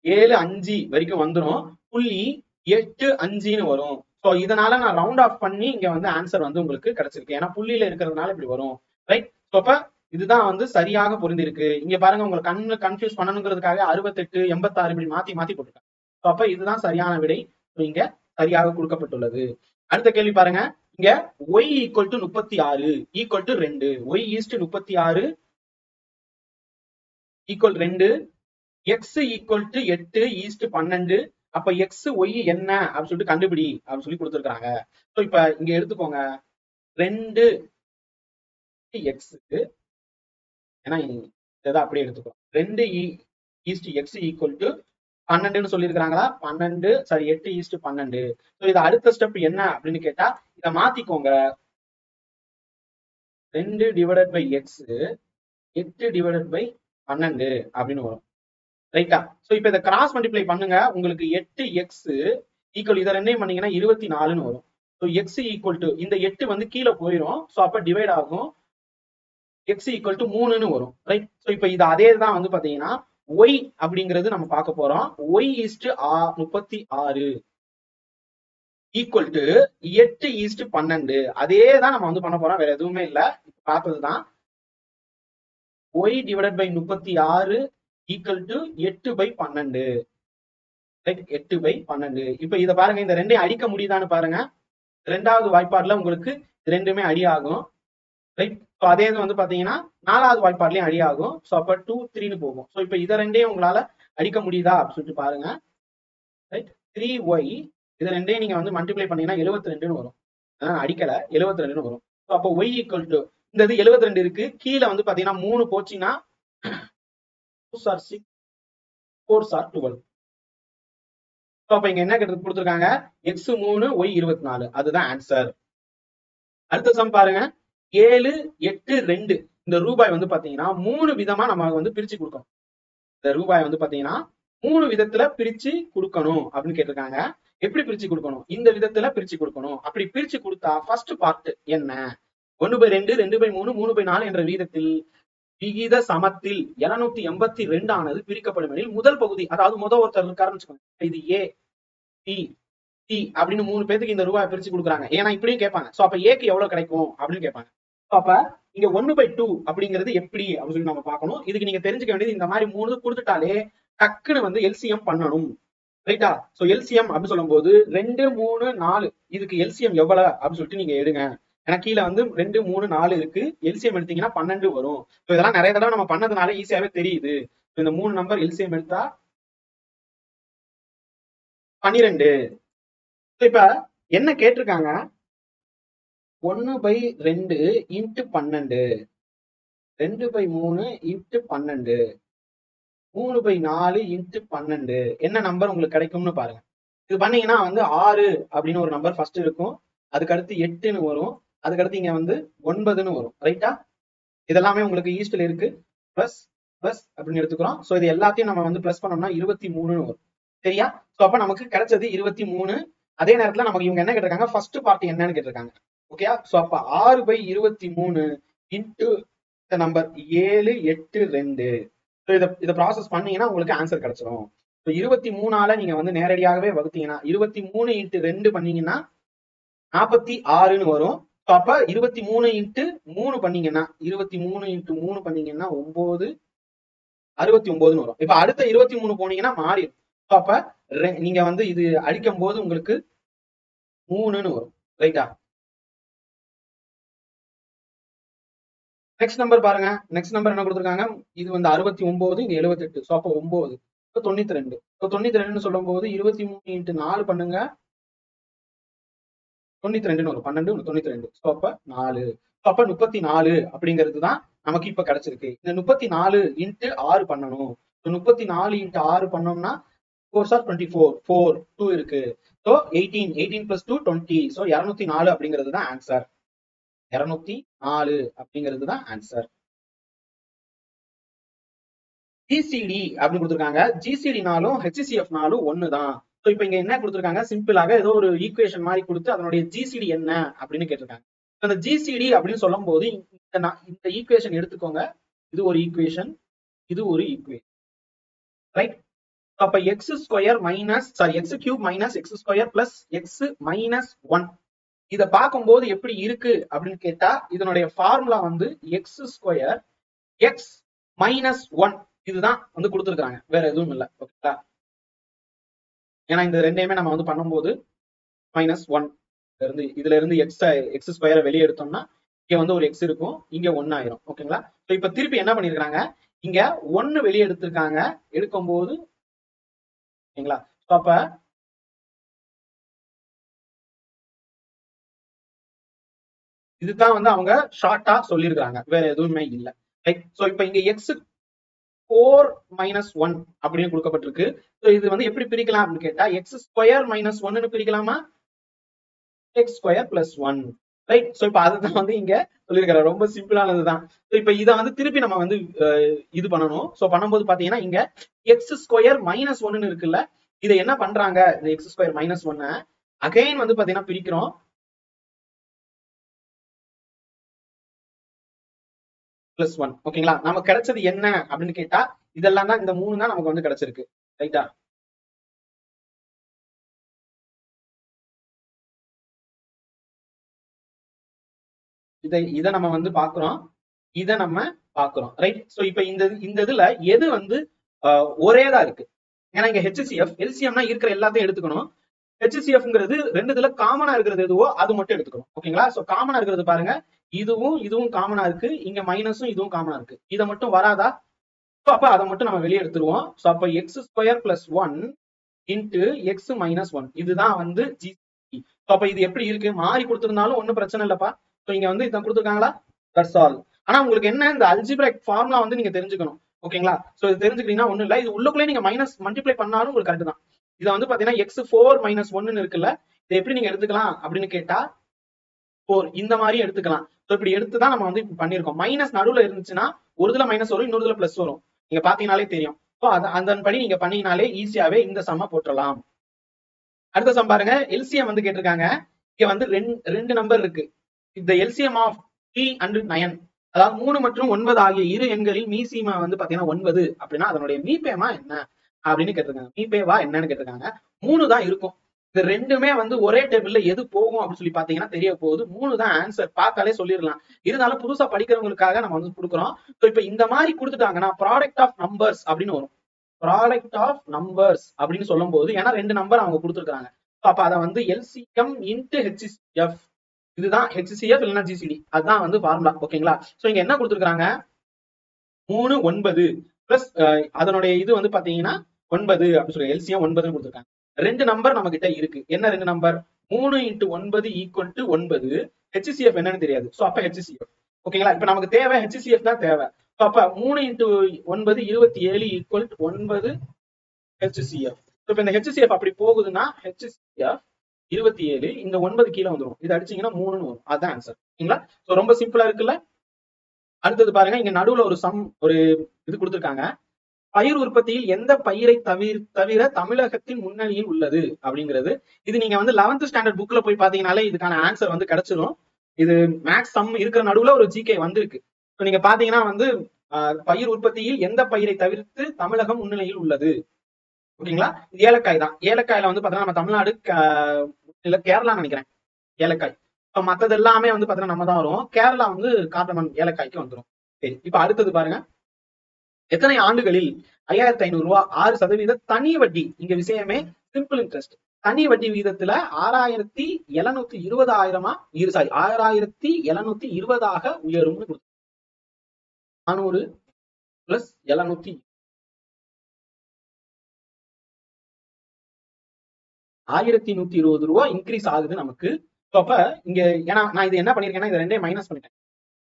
7.5 வரைக்கும் வந்துடும். 0.85 வரும். ஸோ இதனால நான் ரவுண்ட் ஆஃப் பண்ணி இங்க வந்து ஆன்சர் வந்து உங்களுக்கு கிடைச்சிருக்கு. ஏன்னா புள்ளியில இருக்கிறதுனால இப்படி வரும். ரைட், ஸோ அப்ப இதுதான் வந்து சரியாக பொருந்திருக்கு. இங்க பாருங்க, உங்களுக்கு கண்ணு கன்ஃபியூஸ் பண்ணணுங்கிறதுக்காக 68, 86 இப்படி மாத்தி போட்டுருக்காங்க. ஸோ அப்ப இதுதான் சரியான விடை இங்க சரியாக கொடுக்கப்பட்டுள்ளது. அடுத்த கேள்வி பாருங்க. இங்க y = 36 = 2. y is 36 = 2. x = 8 is 12. அப்ப x y என்ன அப்படின்னு சொல்லிட்டு கண்டுபிடி அப்படின்னு சொல்லி கொடுத்துருக்காங்க. ஸோ இப்ப இங்க எடுத்துக்கோங்க 2 x, ஏன்னா இதை அப்படியே எடுத்துக்கோ. 2 is x = 12 சொல்லியிருக்காங்களா, 8 is 12. ஸோ இது அடுத்த ஸ்டெப் என்ன அப்படின்னு கேட்டா, இதை மாத்திக்கோங்க. 2 / x 8 / 12 அப்படின்னு வரும். ரைட்டா, சோ இப்ப இதை கிராஸ் மல்டிப்ளை பண்ணுங்க. உங்களுக்கு 8x ஈக்குவல் இதை ரெண்டையும் பண்ணீங்கன்னா 24 வரும். ஸோ x = இந்த 8 வந்து கீழே போயிடும். ஸோ அப்ப டிவைட் ஆகும், x = 3 வரும். ரைட், ஸோ இப்ப இது அதே தான் வந்து பாத்தீங்கன்னா y அப்படிங்கிறது நம்ம பார்க்க போறோம். y is 36 equal to 8 is 12. அதே தான் நம்ம வந்து பண்ண போறோம், வேற எதுவுமே இல்ல, பார்த்ததுதான். y / 36 equal to 8/12. 8/12. இப்ப இதை பாருங்க, இந்த ரெண்டையும் அடிக்க முடியுதான்னு பாருங்க. ரெண்டாவது வாய்ப்பாடுல உங்களுக்கு ரெண்டுமே அடி ஆகும். ரைட், ஸோ அதே இது வந்து பாத்தீங்கன்னா 4வது வாய்ப்பாடுலயும் அடி ஆகும். ஸோ அப்ப 2 3ன்னு போகும். ஸோ இப்ப இதை ரெண்டையும் உங்களால அடிக்க முடியுதா அப்படின்னு சொல்லிட்டு பாருங்க. ரைட், 3y இதை ரெண்டையும் நீங்க வந்து மல்டிப்ளை பண்ணீங்கன்னா 72 வரும். அடிக்கல, 72 வரும். ஸோ அப்போ y = இந்த இது 72 இருக்கு. கீழே வந்து பாத்தீங்கன்னா 3 போச்சுன்னா 2 are 6, 4 are 12. அப்ப இங்க என்ன கொடுத்துருக்காங்க, x 3 y 24, அதுதான் ஆன்சர். அடுத்த சம் பாருங்க. 7 8 2 இந்த ரூபாய் வந்து பாத்தீங்கன்னா 3 விதமா நம்ம வந்து பிரிச்சு கொடுக்கணும். இந்த ரூபாய் வந்து பாத்தீங்கன்னா 3 விதத்துல பிரிச்சு கொடுக்கணும் அப்படின்னு கேட்டிருக்காங்க. எப்படி பிரிச்சு கொடுக்கணும், இந்த விதத்துல பிரிச்சு கொடுக்கணும். அப்படி பிரிச்சு கொடுத்தா ஃபர்ஸ்ட் பார்ட் என்ன, 1/2 2/3 3/4 என்ற வீதத்தில் விகித சமத்தில் 782 ஆனது பிரிக்கப்படும் எனில் முதல் பகுதி, அதாவது முதல் ஒருத்தர் இருக்காருன்னு வச்சுக்கோங்க, இது A B C அப்படின்னு 3 பேருக்கு இந்த ரூபாய் பிரிச்சு கொடுக்குறாங்க. ஏன்னா இப்படியும் கேட்பாங்க. சோ அப்ப ஏக்கு எவ்வளவு கிடைக்கும் அப்படின்னு கேட்பாங்க. அப்ப இங்க 1/2 அப்படிங்கிறது எப்படி அப்படின்னு சொல்லி நம்ம பார்க்கணும். இதுக்கு நீங்க தெரிஞ்சுக்க வேண்டியது, இந்த மாதிரி 3 கொடுத்துட்டாலே டக்குன்னு வந்து எல்சிஎம் பண்ணணும். ரைட்டா, சோ எல்சிஎம் அப்படின்னு சொல்லும் போது 2 3 4 இதுக்கு எல்சிஎம் எவ்வளவு அப்படின்னு சொல்லிட்டு நீங்க எடுங்க. ஏன்னா கீழே வந்து 2 3 4 இருக்கு. எல்சிஎம் எடுத்தீங்கன்னா 12 வரும். இதெல்லாம் நிறைய தடவை நம்ம பண்ணதுனால ஈஸியாவே தெரியுது. இந்த 3 நம்பர் எல்சிஎம் எடுத்தா 12. இப்ப என்ன கேட்டிருக்காங்க, 1/2 இன்ட்டு 12, 2/3 இன்ட்டு 12, 3/4 இன்ட்டு 12 என்ன நம்பர் உங்களுக்கு கிடைக்கும்னு பாருங்க. இது பண்ணீங்கன்னா வந்து 6 அப்படின்னு ஒரு நம்பர் ஃபர்ஸ்ட் இருக்கும். அதுக்கு அடுத்து 8ன்னு வரும். அதுக்கடுத்து இங்க வந்து 9ன்னு வரும். ரைட்டா? இதெல்லாமே உங்களுக்கு ஈஸ்ட்ல இருக்கு. பிளஸ் பிளஸ் அப்படின்னு எடுத்துக்கிறோம். சோ இது எல்லாத்தையும் நம்ம வந்து பிளஸ் பண்ணோம்னா 23ன்னு வரும். சரியா? சோ அப்ப நமக்கு கிடைச்சது 23. அதே நேரத்துல நமக்கு இவங்க என்ன கேட்டிருக்காங்க, ஃபர்ஸ்ட் பார்ட் என்னன்னு கேட்டிருக்காங்க. ஓகேயா? சோ அப்ப 6/23 இன்டு இந்த நம்பர் 7 8 2. இதை ப்ராசஸ் பண்ணீங்கன்னா உங்களுக்கு ஆன்சர் கிடைச்சிடும். 23ஆல நீங்க வந்து நேரடியாகவே வகுத்தீங்கன்னா 23 இன்ட்டு 2 பண்ணீங்கன்னா 46ன்னு வரும். அப்ப 23 இன்ட்டு 3 பண்ணீங்கன்னா 23 இன்ட்டு 3 பண்ணீங்கன்னா 9 69ன்னு வரும். இப்ப அடுத்த 23 போனீங்கன்னா மாறிடும். அப்ப நீங்க வந்து இது அடிக்கும் போது உங்களுக்கு 3ன்னு வரும். ரைட்டா? நெக்ஸ்ட் நம்பர் பாருங்க. நெக்ஸ்ட் நம்பர் என்ன கொடுத்துருக்காங்க, இது வந்து 69, இது 78. சோ அப்ப 9 92. 92ன்னு சொல்லும் போது 23 இன்ட்டு 4 பண்ணுங்க 92ன்னு வரும். 12 92. சோ அப்ப 4. அப்ப 34 அப்படிங்கிறது தான் நமக்கு இப்ப கிடைச்சிருக்கு. இந்த 34 இன்ட்டு 6 பண்ணணும். 34 இன்ட்டு 6 பண்ணோம்னா 4 ஆர் 24, 4 2 இருக்கு. So 18 plus 2 20. சோ 204 அப்படிங்கிறது தான் ஆன்சர். 204 அப்படிங்கிறது தான் ஆன்சர். ஜிசிடி அப்படின்னு கொடுத்துருக்காங்க. ஜிசிடினாலும் ஹெச்சிசிஎஃப்னாலும் ஒண்ணுதான். ஸோ இப்போ இங்க என்ன கொடுத்துருக்காங்க, சிம்பிளாக ஏதோ ஒரு ஈக்குவேஷன் மாதிரி கொடுத்து அதனுடைய ஜிசிடி என்ன அப்படின்னு கேட்டிருக்காங்க. அந்த ஜிசிடி அப்படின்னு சொல்லும் போது இந்த ஈக்குவேஷன் எடுத்துக்கோங்க. இது ஒரு ஈக்குவேஷன், இது ஒரு ஈக்குவேஷன், ரைட்? அப்ப X square minus X cube minus X square plus X minus 1 இதை பார்க்கும்போது எப்படி இருக்கு அப்படின்னு கேட்டா இதனுடைய ஃபார்முலா வந்து எக்ஸ் ஸ்கொயர் எக்ஸ் மைனஸ் 1 இதுதான் வந்து கொடுத்துருக்காங்க, வேற எதுவும் இல்லை. ஓகேங்களா? ஏன்னா இந்த ரெண்டையுமே நம்ம வந்து பண்ணும்போது -1 இருந்து இதுல இருந்து எக்ஸ் ஸ்கொயரை வெளியே எடுத்தோம்னா இங்க வந்து ஒரு எக்ஸ் இருக்கும், இங்க 1 ஆயிரும். ஓகேங்களா? இப்ப திருப்பி என்ன பண்ணிருக்காங்க, இங்க 1 வெளியே எடுத்திருக்காங்க. எடுக்கும்போது ஓகேங்களா? அப்ப இதுதான் வந்து அவங்க ஷார்ட்டா சொல்லியிருக்காங்க, வேற எதுவுமே இல்லை. ரைட்? சோ இப்ப இங்க எக்ஸ் 4 மைனஸ் 1 அப்படின்னு கொடுக்கப்பட்டிருக்கு. இது வந்து எப்படி பிரிக்கலாம் அப்படின்னு கேட்டா எக்ஸ் ஸ்கொயர் மைனஸ் 1 பிரிக்கலாமா, x square plus 1. Right? So இப்ப அதுதான் வந்து இங்க சொல்லியிருக்காரு. ரொம்ப சிம்பிளானதுதான். இப்ப இதை வந்து திருப்பி நம்ம வந்து இது பண்ணணும். சோ பண்ணும்போது பாத்தீங்கன்னா இங்க எக்ஸ் ஸ்கொயர் மைனஸ் 1 இருக்குல்ல, இதை என்ன பண்றாங்க, இந்த எக்ஸ் ஸ்கொயர் மைனஸ் 1 அகைன் வந்து பாத்தீங்கன்னா பிரிக்கிறோம். +1. ஓகேங்களா? நமக்கு கிடைச்சது என்ன அப்படின்னு கேட்டா இதெல்லாம் தான், இந்த 3 தான் நமக்கு வந்து கிடைச்சிருக்கு. ரைட்டா? இதை நம்ம வந்து பாக்குறோம், இதை நம்ம பாக்குறோம். ரைட்? சோ இப்ப இந்த இதுல எது வந்து ஒரேதான் இருக்கு. ஏன்னா இங்க ஹெச்சிசிஎஃப் எல்சிஎம்னா இருக்கிற எல்லாத்தையும் எடுத்துக்கணும். ஹெச்சிசிஎஃப்ங்கிறது ரெண்டு இதுல காமனா இருக்கிறது எதுவோ அது மட்டும் எடுத்துக்கணும். ஓகேங்களா? சோ காமனா இருக்கிறது பாருங்க, இதுவும் காமனா இருக்கு, இங்க மைனஸும் இதுவும் காமனா இருக்கு. இதை மட்டும் வராதா? அப்ப அதை மட்டும் நம்ம வெளியே எடுத்துருவோம். சோ அப்ப X square plus 1 into X minus 1 இதுதான் வந்து ஜிசிடி. அப்ப இது எப்படி இருக்கு, மாறி கொடுத்திருந்தாலும் ஒன்னும் பிரச்சனை இல்லப்பா. சோ இங்க வந்து இதை கொடுத்துருக்காங்களா, தட்ஸ் ஆல். ஆனா உங்களுக்கு என்ன, இந்த அல்ஜிபிரிக் ஃபார்முலா வந்து நீங்க தெரிஞ்சுக்கணும். ஓகேங்களா? சோ இது தெரிஞ்சுக்கிட்டீங்கன்னா ஒண்ணும் இல்ல, இது உள்ளுக்குள்ளே நீங்க மைனஸ் மல்டிப்ளை பண்ணாலும் உங்களுக்கு கரெக்ட் தான். இதை வந்து பாத்தீங்கன்னா எக்ஸ் 4 மைனஸ் 1 இருக்குல்ல, இதை எப்படி நீங்க எடுத்துக்கலாம் அப்படின்னு கேட்டா 4 இந்த மாதிரி எடுத்துக்கலாம். சோ இப்படி எடுத்துதான் நம்ம வந்து இப்படி பண்ணிருக்கோம். மைனஸ் நடுவுல இருந்துச்சுன்னா ஒரு இதுல மைனஸ் வரும், இன்னொரு இதுல பிளஸ் வரும். நீங்க பாத்தீங்கன்னாலே தெரியும். சோ அதன்படி நீங்க பண்ணீங்கனாலே ஈஸியாவே இந்த சம்ம போட்டுடலாம். அடுத்த சம் பாருங்க, எல்சிஎம் வந்து கேட்டிருக்காங்க. இங்க வந்து ரெண்டு நம்பர் இருக்கு. இந்த எல்சிஎம் ஆஃப் 3 and 9, அதாவது 3 மற்றும் 9 ஆகிய இரு எண்களில் மீசிமா வந்து பாத்தீங்கன்னா 9 அப்படின்னா அதனுடைய மீபேமா என்ன அப்படின்னு கேட்டிருக்காங்க. மீபேவா என்னன்னு கேட்டிருக்காங்க. 3 தான் இருக்கும். இந்த ரெண்டுமே வந்து ஒரே டேபிள்ல எது போகும் அப்படின்னு சொல்லி பாத்தீங்கன்னா தெரிய போகுது. 3 தான் ஆன்சர், பார்த்தாலே சொல்லிடலாம். இருந்தாலும் புதுசா படிக்கிறவங்களுக்காக நம்ம வந்து கொடுக்குறோம். இப்ப இந்த மாதிரி கொடுத்துட்டாங்கன்னா ப்ராடக்ட் ஆஃப் நம்பர்ஸ் அப்படின்னு வரும். ப்ராடக்ட் ஆஃப் நம்பர்ஸ் அப்படின்னு சொல்லும் போது, ஏன்னா ரெண்டு நம்பர் அவங்க கொடுத்துருக்காங்க. அப்ப அதை வந்து எல்சிஎம் இன்டு ஹெச்சிஎஃப் இதுதான் HCF இல்லைன்னா GCD. அதுதான் வந்து ஃபார்முலா. ஓகேங்களா? சோ இங்க என்ன கொடுத்துருக்காங்க, 3 9 பிளஸ் அதனுடைய இது வந்து பாத்தீங்கன்னா 9 அப்படின்னு சொல்லி LCM 9 கொடுத்துருக்காங்க. ரெண்டு நம்பர் நம்ம கிட்ட இருக்கு. என்ன ரெண்டு நம்பர்? 3 × 9 = 9. HCF என்னன்னு தெரியாது. சோ அப்ப HCF. ஓகேங்களா? இப்ப நமக்கு தேவை HCF தான் தேவை. அப்ப 3 × 9 27 = 9 HCF. இப்ப இந்த HCF அப்படி போகுதுன்னா HCF 27, இந்த 9 கீழே வந்துடும். இது அடிச்சீங்கன்னா 3ன்னு வரும். அதுதான் ஆன்சர். ஓகேங்களா? சோ ரொம்ப சிம்பிளா இருக்குல்ல. அடுத்தது பாருங்க, இங்க நடுவுல ஒரு இது கொடுத்திருக்காங்க. பயிர் உற்பத்தியில் எந்த பயிரை தவிர தமிழகத்தின் முன்னணியில் உள்ளது அப்படிங்கிறது. இது நீங்க வந்து 11th ஸ்டாண்டர்ட் புக்ல போய் பாத்தீங்கன்னாலே இதுக்கான ஆன்சர் வந்து கிடைச்சிடும். இது மேக்ஸ் சம் இருக்கிற நடுவுல ஒரு GK வந்திருக்கு. நீங்க பாத்தீங்கன்னா வந்து பயிர் உற்பத்தியில் எந்த பயிரை தவிர்த்து தமிழகம் முன்னிலையில் உள்ளது. ஓகேங்களா? ஏலக்காய் தான். ஏலக்காயில வந்து பாத்தீங்கன்னா நம்ம தமிழ்நாடு இல்ல கேரளா நினைக்கிறேன் ஏலக்காய். இப்ப மத்தது எல்லாமே வந்து பாத்தீங்கன்னா நம்ம தான் வரும். கேரளா வந்து கார்டமம் ஏலக்காய்க்கு வந்துடும். சரி, இப்ப அடுத்தது பாருங்க, எத்தனை ஆண்டுகளில் 5500 ரூபாய் 6% தனி வட்டி, இங்க விஷயமே சிம்பிள் இன்ட்ரெஸ்ட், தனி வட்டி விகிதத்துல 6720 உயரும். 400 பிளஸ் 700 1120 ரூபாய் இன்க்ரீஸ் ஆகுது நமக்கு. அப்ப இங்க ஏன்னா நான் இது என்ன பண்ணிருக்கேன்னா இது ரெண்டே மைனஸ் பண்ணிட்டேன்.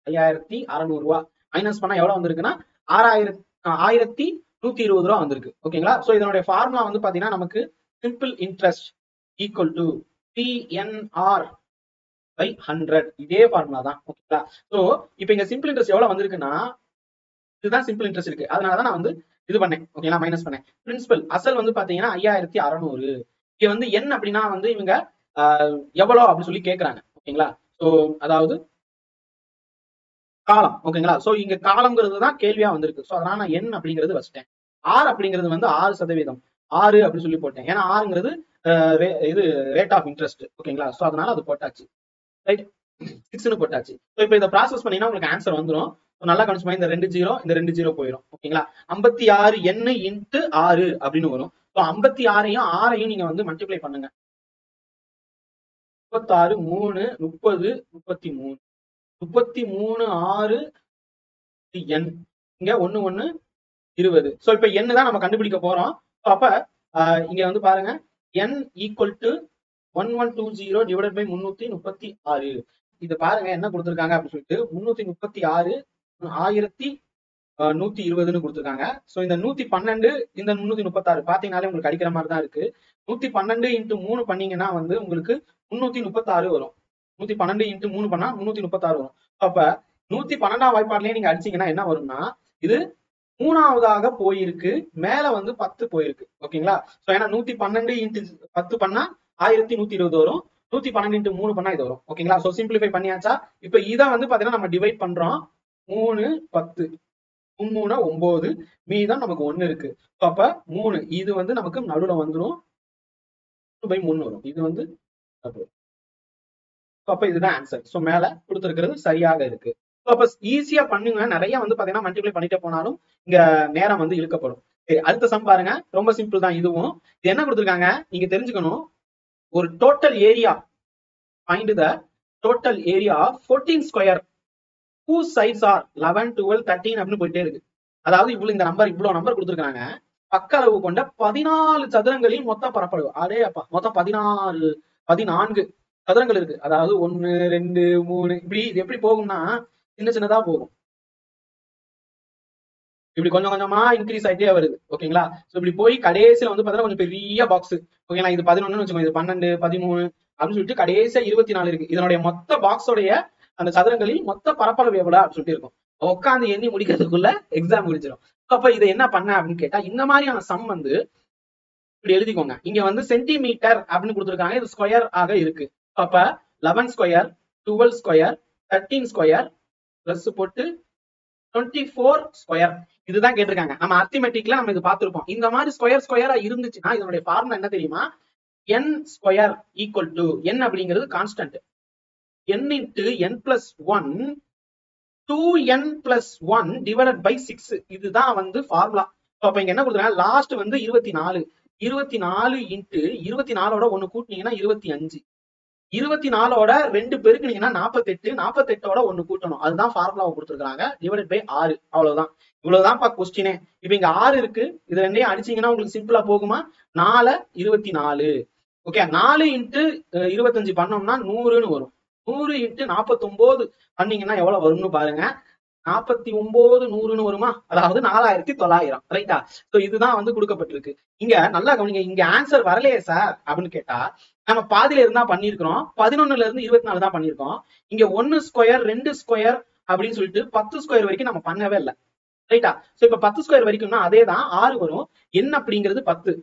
5600 ரூபாய் மைனஸ் பண்ணா எவ்வளவு வந்திருக்குன்னா 1120 ரூபாய் வந்திருக்கு. ஓகேங்களா? சோ இதனுடைய ஃபார்முலா வந்து பாத்தீங்கன்னா நமக்கு simple interest equal to PNR by 100. இதே ஃபார்முலா தான். ஓகேங்களா? சோ இப்போ இங்க சிம்பிள் இன்ட்ரெஸ்ட் எவ்வளவு வந்திருக்குன்னா இதுதான் சிம்பிள் இன்ட்ரெஸ்ட் இருக்கு. அதனாலதான் நான் வந்து இது பண்ணேன். ஓகேங்களா? மைனஸ் பண்ணேன். பிரின்சிபல் அசல் வந்து பாத்தீங்கன்னா 5600. இங்க வந்து என்ன அப்படின்னா வந்து இவங்க எவ்வளவு அப்படின்னு சொல்லி கேக்குறாங்க. ஓகேங்களா? சோ அதாவது காலம். ஓகேங்களா? சோ இங்க காலம்ங்கிறது தான் கேள்வியா வந்திருக்கு. சோ அதனால நான் n அப்படிங்கிறது வச்சிட்டேன். R அப்படிங்கிறது வந்து 6%. 6 அப்படின்னு சொல்லி போட்டேன். ஏன்னா Rங்கிறது இது ரேட் ஆஃப் இன்ட்ரெஸ்ட். ஓகேங்களா? சோ அதனால அது போட்டாச்சு. ரைட், 6ன்னு போட்டாச்சு. சோ இப்போ இதை ப்ராசஸ் பண்ணீங்கன்னா உங்களுக்கு ஆன்சர் வந்துடும். நல்லா கவனிச்சுமா, இந்த 2 0 இந்த 2 0 போயிடும். ஓகேங்களா? 56 n × 6 அப்படின்னு வரும். ஸோ 56ஐயும் 6ஐயும் நீங்க வந்து மல்டிப்ளை பண்ணுங்க. 36 3 30 33 33 6 n, இங்க 1 1 20. சோ இப்ப n தான் நம்ம கண்டுபிடிக்க போறோம். அப்ப இங்க வந்து பாருங்க, n = 1120 டிவைடட் பை 336. இது பாருங்க என்ன கொடுத்திருக்காங்க அப்படின்னு சொல்லிட்டு 336 1120ன்னு கொடுத்திருக்காங்க. சோ இந்த 112 இந்த 336 பாத்தீங்கன்னாலே உங்களுக்கு அடிக்கிற மாதிரி தான் இருக்கு. 112 × 3 பண்ணீங்கன்னா வந்து உங்களுக்கு 336 வரும். 112 × 3 பண்ணா 336 வரும். அப்ப 112ஆம் வாய்ப்பாடுலயே நீங்க அடிச்சீங்கன்னா என்ன வரும்னா இது 3ஆவதாக போயிருக்கு, மேல வந்து 10 போயிருக்கு. ஓகேங்களா? சோ ஏன்னா 112 × 10 பண்ணா 1120 வரும். 112 × 3 பண்ணா இது வரும். ஓகேங்களா? சோ சிம்பிளிஃபை பண்ணியாச்சா? இப்ப இதை வந்து பாத்தீங்கன்னா நம்ம டிவைட் பண்றோம். 3 10 3 9, மீதம் நமக்கு 1 இருக்கு. அப்ப 3 இது வந்து நமக்கு நடுவுல வந்துடும். 3/3 வரும். இது வந்து அப்ப இதுதான் ஆன்சர். சோ மேல கொடுத்திருக்கிறது சரியாக இருக்கு. அப்ப ஈஸியா பண்ணுங்க. நிறைய வந்து பாத்தீங்கன்னா மல்டிப்ளை பண்ணிட்டே போனாலும் இங்க நேரம் வந்து இழுக்கப்படும். சரி, அடுத்த சம் பாருங்க. ரொம்ப சிம்பிள் தான் இதுவும். இது என்ன கொடுத்திருக்காங்க நீங்க தெரிஞ்சுக்கணும். ஒரு total area, find the total area of 14 square whose sides are 11 12 13 அப்படின்னு போயிட்டே இருக்கு. அதாவது இவ்வளவு இவ்வளவு நம்பர் கொடுத்திருக்காங்க. பக்க அளவு கொண்ட 14 சதுரங்களில் மொத்த பரப்பளவு. அதே அப்பா மொத்தம் 14 சதுரங்கள் இருக்கு. அதாவது 1 2 3 இப்படி இது எப்படி போகும்னா சின்னதா போகும். இப்படி கொஞ்சம் கொஞ்சமா இன்க்ரீஸ் ஆயிட்டே வருது. ஓகேங்களா? சோ இப்படி போய் கடைசியில வந்து பாத்தீங்கன்னா கொஞ்சம் பெரிய பாக்ஸ். ஓகேங்களா? இது 11ன்னு வச்சுக்கோங்க, இது 12 13 அப்படின்னு சொல்லிட்டு கடைசியா 24 இருக்கு. இதனுடைய மொத்த பாக்ஸோடைய அந்த சதுரங்களில் மொத்த பரப்பளவு எவ்வளவு அப்படின்னு சொல்லிட்டு இருக்கும். உட்காந்து எண்ணி முடிக்கிறதுக்குள்ள எக்ஸாம் முடிச்சிடும். அப்ப இதை என்ன பண்ண அப்படின்னு கேட்டா இந்த மாதிரியான சம் வந்து இப்படி எழுதிக்கோங்க. இங்க வந்து சென்டிமீட்டர் அப்படின்னு கொடுத்திருக்காங்க. இது ஸ்கொயர் ஆக இருக்கு. அப்ப 11 ஸ்கொயர் 12 ஸ்கொயர் 13 ஸ்கொயர் பிளஸ் போட்டு 24 ஸ்கொயர், இதுதான் கேட்டிருக்காங்க. நம்ம அரித்மெட்டிக்ல நம்ம இது பார்த்திருப்போம். இந்த மாதிரி ஸ்கொயரா இருந்துச்சுன்னா இதனுடைய ஃபார்முலா என்ன தெரியுமா? n square equal to n அப்படிங்கிறது constant, n × n + 1 2n + 1 divided by 6. இதுதான் வந்து ஃபார்முலா. அப்ப இங்க என்ன கொடுக்குறாங்க, லாஸ்ட் வந்து 24 24 × 24ஓட 1 கூட்டினீங்கன்னா 25. 24ஓட 2 பெருக்குனீங்கன்னா 48, 48ஓட 1 கூட்டணும். அதுதான் ஃபார்முலாவை கொடுத்துருக்காங்க. Divided by 6. அவ்வளவுதான். இவ்வளவுதான்ப்பா கொஸ்டினே. இப்ப இங்க 6 இருக்கு. இது ரெண்டையும் அடிச்சீங்கன்னா உங்களுக்கு சிம்பிளா போகுமா? 4 24. ஓகே, 4 இன்ட்டு 25 பண்ணோம்னா 100ன்னு வரும். 100 இன்ட்டு 49 பண்ணீங்கன்னா எவ்வளவு வரும்னு பாருங்க. 49 100ன்னு வருமா? அதாவது 4900. ரைட்டா? சோ இதுதான் வந்து கொடுக்கப்பட்டிருக்கு. இங்க நல்லா கவனிங்க. இங்க ஆன்சர் வரலையே சார் அப்படின்னு கேட்டா நம்ம பாதியில இருந்தா பண்ணிருக்கிறோம். 11ல இருந்து 24 தான் பண்ணிருக்கோம். இங்க 1 ஸ்கொயர் 2 ஸ்கொயர் அப்படின்னு சொல்லிட்டு 10 ஸ்கொயர் வரைக்கும் நம்ம பண்ணவே இல்லை. ரைட்டா? சோ இப்ப 10 ஸ்கொயர் வரைக்கும்னா அதே தான் 6 வரும். என்ன அப்படிங்கிறது 10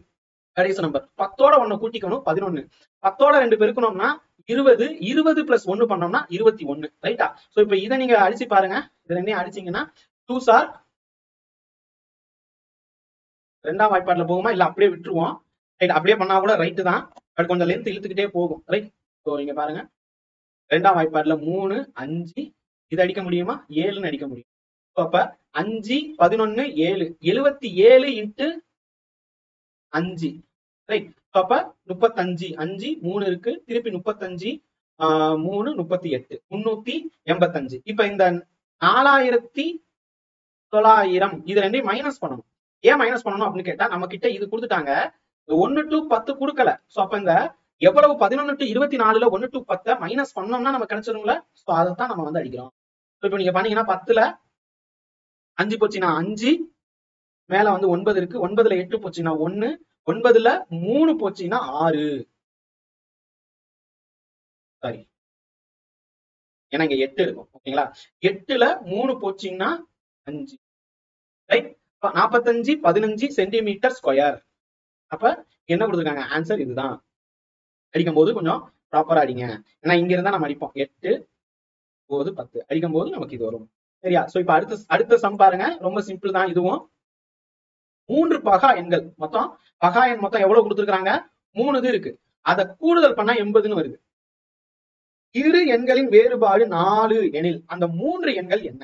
கடைசி நம்பர். 10ஓட 1 கூட்டிக்கணும் 11. 10ஓட 2 பெருக்கணும்னா 20. 20 பிளஸ் 1 பண்ணோம்னா 21. ரைட்டா? சோ இப்ப இதை நீங்க அடிச்சு பாருங்க. இது ரெண்டையும் அடிச்சீங்கன்னா 2 சார் ரெண்டாம் வாய்ப்பாடுல போகுமா? இல்ல அப்படியே விட்டுருவோம். ரைட், அப்படியே பண்ணா கூட ரைட்டு தான். பட் கொஞ்சம் லென்த் இழுத்துக்கிட்டே போகும். ரைட்? சோ நீங்க பாருங்க. ரெண்டாம் வாய்ப்பாடுல 3 5 இது அடிக்க முடியுமா? 7ன்னு அடிக்க முடியும். அப்ப 5 11 7 77 இன்ட்டு 5. ரைட்? அப்ப 35. 5 3 இருக்கு. திருப்பி 35 3 38 385. இப்ப இந்த 4900 இது ரெண்டையும் மைனஸ் பண்ணணும். ஏன் மைனஸ் பண்ணணும் அப்படின்னு கேட்டா நம்ம கிட்ட இது கொடுத்துட்டாங்க. 1 to 10 கொடுக்கல. சோ அப்ப இந்த எவ்வளவு 11 to 24ல 1 to 10 மைனஸ் பண்ணோம்னா நம்ம கிடைச்சிருங்களா? சோ அதைத்தான் நம்ம வந்து அடிக்கிறோம். இப்ப நீங்க பண்ணீங்கன்னா 10ல 5 போச்சுன்னா 5, மேல வந்து 9 இருக்கு. 9ல 8 போச்சுன்னா 1, 9ல 3 போச்சுன்னா 6. சாரி, ஏன்னா இங்க 8 இருக்கும். ஓகேங்களா? 8ல 3 போச்சுன்னா 5. ரைட்? 45 15 centimetre square. அப்ப என்ன கொடுத்துருக்காங்க? ஆன்சர் இதுதான். அடிக்கும் போது கொஞ்சம் ப்ராப்பரா அடிங்க. ஏன்னா இங்க இருந்தா நம்ம அடிப்போம். 8 9 10 அடிக்கும் போது நமக்கு இது வரும். சரியா? சோ இப்ப அடுத்த சம் பாருங்க. ரொம்ப சிம்பிள் தான் இதுவும். 3 பகா எண்கள் மொத்தம். பகா எண் மொத்தம் எவ்வளவு கொடுத்துருக்காங்க? 3 இது இருக்கு. அதை கூடுதல் பண்ணா 80ன்னு வருது. இரு எண்களின் வேறுபாடு 4 எனில் அந்த 3 எண்கள் என்ன?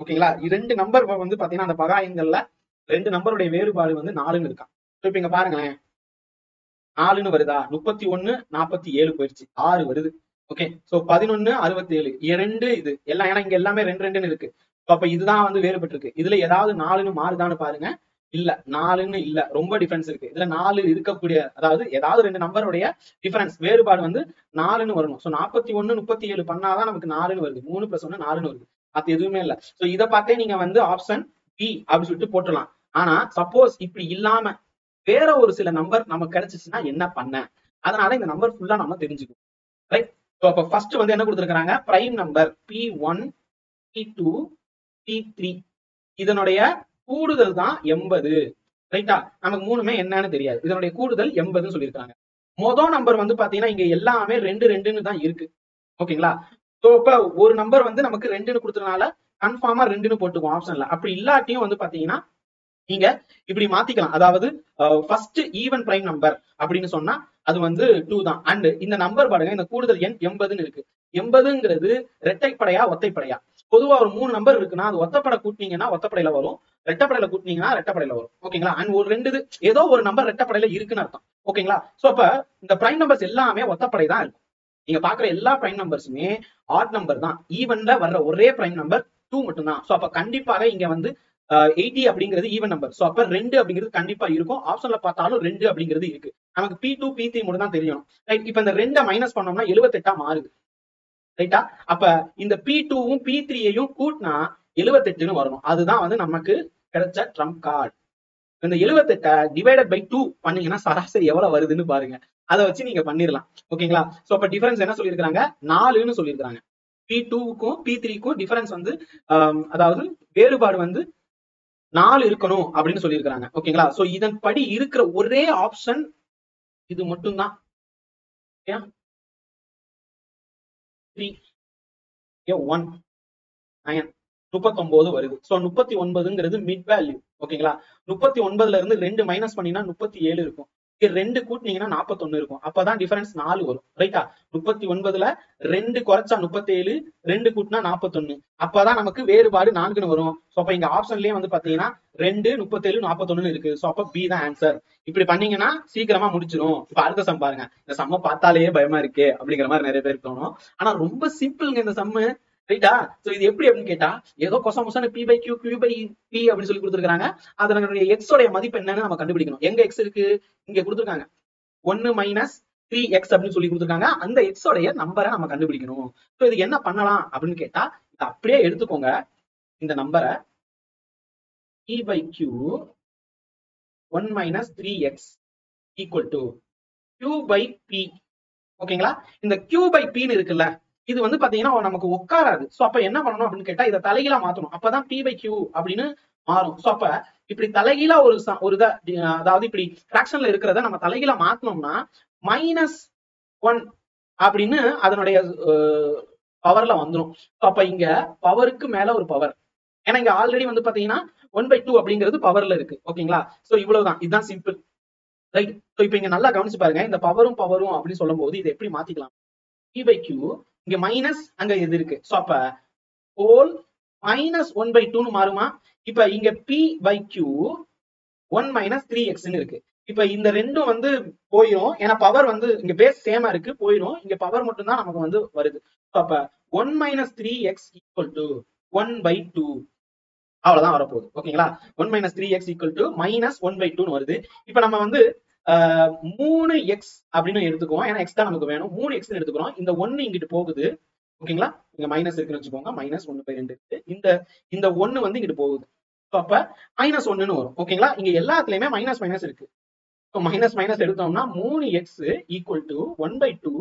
ஓகேங்களா? 2 நம்பர் வந்து பாத்தீங்கன்னா அந்த பகா எண்கள்ல 2 நம்பருடைய வேறுபாடு வந்து 4ன்னு இருக்கான். இப்ப இங்க பாருங்களேன். 4ன்னு வருதா? 31 47 போயிடுச்சு. 6 வருது. ஓகே, சோ 11 67 2 இது எல்லாம். ஏன்னா இங்க எல்லாமே 2 2ன்னு இருக்கு. அப்ப இதுதான் வந்து வேறுபட்டு இருக்கு. இதுல ஏதாவது 4ன்னு மாறுதான்னு பாருங்க. இல்ல, 4ன்னு இல்ல. ரொம்ப டிஃபரன்ஸ் இருக்கு. இதுல 4 இருக்கக்கூடிய, அதாவது ஏதாவது 2 நம்பருடைய டிஃபரன்ஸ் வேறுபாடு வந்து 4ன்னு வரணும். சோ 41 37 பண்ணாதான் நமக்கு 4ன்னு வருது. 3 பிளஸ் 1 4ன்னு வருது. அது எதுவுமே இல்ல. சோ இதை பார்த்தே நீங்க வந்து ஆப்ஷன் பி அப்படின்னு சொல்லிட்டு போட்டுடலாம். ஆனா சப்போஸ் இப்படி இல்லாம வேற ஒரு சில நம்பர் நமக்கு கிடைச்சிச்சுன்னா என்ன பண்ண? அதனால இந்த நம்பர் ஃபுல்லா நம்ம தெரிஞ்சுக்கணும். ரைட்? அப்ப ஃபர்ஸ்ட் வந்து என்ன கொடுத்துருக்காங்க? Prime number P1 P2 P3 இதனுடைய கூடுதல் தான் 80. ரைட்டா? நமக்கு மூணுமே என்னன்னு தெரியாது. இதனுடைய கூடுதல் 80ன்னு சொல்லியிருக்காங்க. மொதல் நம்பர் வந்து பாத்தீங்கன்னா இங்க எல்லாமே 2 2ன்னு தான் இருக்கு. ஓகேங்களா? சோ இப்ப ஒரு நம்பர் வந்து நமக்கு 2ன்னு கொடுத்ததுனால கன்ஃபார்மா 2ன்னு போட்டுக்குவோம் ஆப்ஷன்ல. அப்படி இல்லாட்டியும் வந்து பாத்தீங்கன்னா நீங்க இப்படி மாத்திக்கலாம். அதாவது ஃபர்ஸ்ட் ஈவன் பிரைம் நம்பர் அப்படின்னு சொன்னா அது வந்து 2 தான். அண்ட் இந்த நம்பர் பாருங்க, இந்த கூடுதல் எண் 80ன்னு இருக்கு. 80ங்கிறது இரட்டைப்படையா ஒத்தைப்படையா? பொதுவா ஒரு 3 நம்பர் இருக்குன்னா அது ஒத்தப்படை கூட்டினீங்கன்னா ஒத்தப்படையில வரும், ரெட்டப்படையில கூட்டினீங்கன்னா ரெட்டப்படையில வரும். ஓகேங்களா? அண்ட் ஒரு 2 இது ஏதோ ஒரு நம்பர் ரெட்டப்படையில இருக்குன்னு அர்த்தம். ஓகேங்களா? சோ அப்ப இந்த பிரைம் நம்பர்ஸ் எல்லாமே ஒத்தப்படை தான் இருக்கும். நீங்க பாக்குற எல்லா பிரைம் நம்பர்ஸுமே ஆட் நம்பர் தான். ஈவன்ல வர்ற ஒரே பிரைம் நம்பர் 2 மட்டும் தான். சோ அப்ப கண்டிப்பாக இங்க வந்து 80 அப்படிங்கிறது ஈவன் நம்பர். சோ அப்ப 2 அப்படிங்கிறது கண்டிப்பா இருக்கும். ஆப்ஷன்ல பார்த்தாலும் 2 அப்படிங்கிறது இருக்கு. நமக்கு P2 P3 மட்டும் தான் தெரியணும். ரைட்? இப்ப இந்த 2 மைனஸ் பண்ணோம்னா 78 மாறுது. ரைட்டா? அப்ப இந்த P2வும் P3யையும் கூட்டினா 78ன்னு வரணும். அதுதான் வந்து நமக்கு கிடைச்ச ட்ரம்ப் கார்டு. இந்த 78 டிவைடட் பை 2 பண்ணீங்கன்னா சராசரி எவ்வளவு வருதுன்னு பாருங்க. அதை வச்சு நீங்க பண்ணிடலாம். ஓகேங்களா? சோ அப்ப டிஃபரன்ஸ் என்ன சொல்லியிருக்காங்க? 4ன்னு சொல்லியிருக்காங்க. P2க்கும் P3க்கும் டிஃபரன்ஸ் வந்து அதாவது வேறுபாடு வந்து 4 இருக்கணும் அப்படின்னு சொல்லியிருக்காங்க. ஓகேங்களா? சோ இதன்படி இருக்கிற ஒரே ஆப்ஷன் இது மட்டும் தான். 1 9 39 வருது. சோ 39ங்கிறது மிட் வேல்யூ. ஓகேங்களா? 39ல இருந்து 2 மைனஸ் பண்ணினா 37 இருக்கும். 2 கூட்டினீங்கன்னா 41 இருக்கும். அப்பதான் டிஃபரன்ஸ் 4 வரும். ரைட்டா? 39ல 2 குறைச்சா 37, 2 கூட்டினா 41. அப்பதான் நமக்கு வேறுபாடு 4ன்னு வரும். சோ அப்ப இங்க ஆப்ஷன்லயே வந்து பாத்தீங்கன்னா 2, 37, 41 இருக்கு. சோ அப்ப பி தான் ஆன்சர். இப்படி பண்ணீங்கன்னா சீக்கிரமா முடிச்சிடும். இப்ப அடுத்த சம் பாருங்க. இந்த சம்ம பார்த்தாலே பயமா இருக்கே அப்படிங்கிற மாதிரி நிறைய பேருக்கு தோணும். ஆனா ரொம்ப சிம்பிள்ங்க இந்த சம்மு. ரைட்டா? சோ இது எப்படி அப்படின்னு கேட்டா, ஏதோ கொசம் கொசம் P by Q Q by P அப்படின்னு சொல்லி கொடுத்துருக்காங்க. அதனுடைய எக்ஸ் உடைய மதிப்பு என்னன்னு நம்ம கண்டுபிடிக்கணும். எங்க எக்ஸ் இருக்கு? இங்க கொடுத்துருக்காங்க 1 மைனஸ் 3x அப்படின்னு சொல்லி கொடுத்துருக்காங்க. அந்த எக்ஸ் உடைய நம்பரை நம்ம கண்டுபிடிக்கணும். சோ இது என்ன பண்ணலாம் அப்படின்னு கேட்டா, இதை அப்படியே எடுத்துக்கோங்க. இந்த நம்பரை p by q 1 minus 3x equal to q by p. ஓகேங்களா? இந்த q by p இருக்குல்ல, இது வந்து பாத்தீங்கன்னா நமக்கு உட்காராது. சோ அப்ப என்ன பண்ணணும் அப்படின்னு கேட்டா, இதை தலைகீழா மாத்தணும். அப்பதான் p by q அப்படின்னு மாறும். சோ அப்ப இப்படி தலைகீழா ஒரு அதாவது இப்படி பிராக்ஷன்ல இருக்கிறத நம்ம தலைகீழா மாத்தணும்னா -1 அப்படின்னு அதனுடைய பவர்ல வந்துடும். அப்ப இங்க பவருக்கு மேல ஒரு பவர். ஏன்னா இங்க ஆல்ரெடி வந்து பாத்தீங்கன்னா 1/2 அப்படிங்கிறது பவர்ல இருக்கு. ஓகேங்களா? சோ இவ்வளவுதான். இதுதான் சிம்பிள். ரைட்? சோ இப்ப இங்க நல்லா கவனிச்சு பாருங்க. இந்த பவரும் அப்படின்னு சொல்லும் போது இதை எப்படி மாத்திக்கலாம்? p by q இங்க மைனஸ், அங்க இது இருக்கு. சோ அப்ப ஹோல் -1/2 மாறுமா? இப்ப இங்க p by q 1 minus 3x இருக்கு. இப்ப இந்த ரெண்டும் வந்து போயிடும். ஏன்னா பவர் வந்து இங்க பேஸ் சேமா இருக்கு, போயிடும். இங்க பவர் மட்டும் தான் நமக்கு வந்து வருது. அப்ப 1 minus 3x equal to 1/2 அவ்வளவுதான் வரப்போகுது. ஓகேங்களா? 1 minus 3x equal to -1/2 வருது. இப்ப நம்ம வந்து 3x அப்படின்னு எடுத்துக்குவோம். ஏன்னா x தான் நமக்கு வேணும். 3x எடுத்துக்கிறோம். இந்த 1 இங்கிட்டு போகுது. ஓகேங்களா? இங்க மைனஸ் இருக்குன்னு வச்சுக்கோங்க. -1/2 இருக்கு. இந்த 1 வந்து இங்கிட்டு போகுது. அப்ப -1ன்னு வரும். ஓகேங்களா? இங்க எல்லாத்துலயுமே மைனஸ் மைனஸ் இருக்கு. மைனஸ் மைனஸ் எடுத்தோம்னா 3x ஈக்குவல் டு 1/2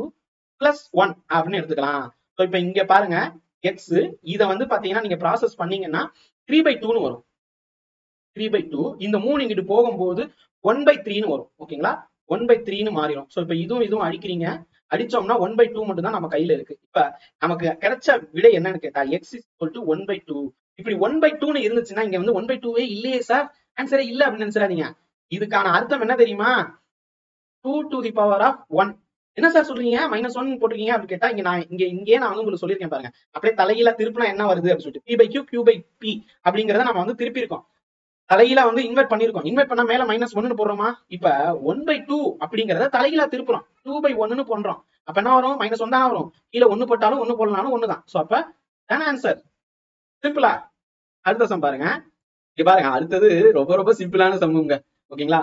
பிளஸ் 1 அப்படின்னு எடுத்துக்கலாம். இப்ப இங்க பாருங்க x இத வந்து பாத்தீங்கன்னா நீங்க ப்ராசஸ் பண்ணீங்கன்னா 3/2ன்னு வரும். 3/2 இந்த 3 இங்கிட்டு போகும்போது 1/3ன்னு வரும். ஓகேங்களா? 1/3ன்னு மாறிடும். சோ இப்ப இதுவும் அடிக்கிறீங்க. அடிச்சோம்னா 1/2 மட்டும் தான் நம்ம கையில இருக்கு. இப்ப நமக்கு கிடைச்ச விடை என்னன்னு கேட்டா x ஈக்குவல் டு 1/2. இப்படி 1/2ன்னு இருந்துச்சுன்னா இங்க வந்து 1/2வே இல்லையே சார், ஆன்சரே இல்ல அப்படின்னு நினைச்சிடாதீங்க. இதுக்கான அர்த்தம் என்ன தெரியுமா? 2 to the power of 1. என்ன சார் சொல்றீங்க? -1 போட்டிருக்கீங்க அப்படின்னு கேட்டா, இங்கே நான் வந்து உங்களுக்கு சொல்லியிருக்கேன் பாருங்க. அப்படியே தலைகீழா திருப்பினா என்ன வருது அப்படின்னு சொல்லிட்டு p by q q by p அப்படிங்கறத நம்ம வந்து திருப்பி இருக்கோம். தலைகீழா வந்து இன்வெர்ட் பண்ணிருக்கோம். இன்வெர்ட் பண்ணா மேல -1ன்னு போடுறோமா? இப்ப 1/2 அப்படிங்கறத தலைகீழா திருப்புறோம். 2/1ன்னு போடுறோம். அப்ப என்ன வரும்? -1 தான் வரும். கீழே 1 போட்டாலும் 1 போடலாலும் 1 தான். சோ அப்ப தான ஆன்சர். சிம்பிளா? அடுத்த சம் பாருங்க. இங்க பாருங்க, அடுத்தது ரொம்ப ரொம்ப சிம்பிளான சம்முங்க. ஓகேங்களா?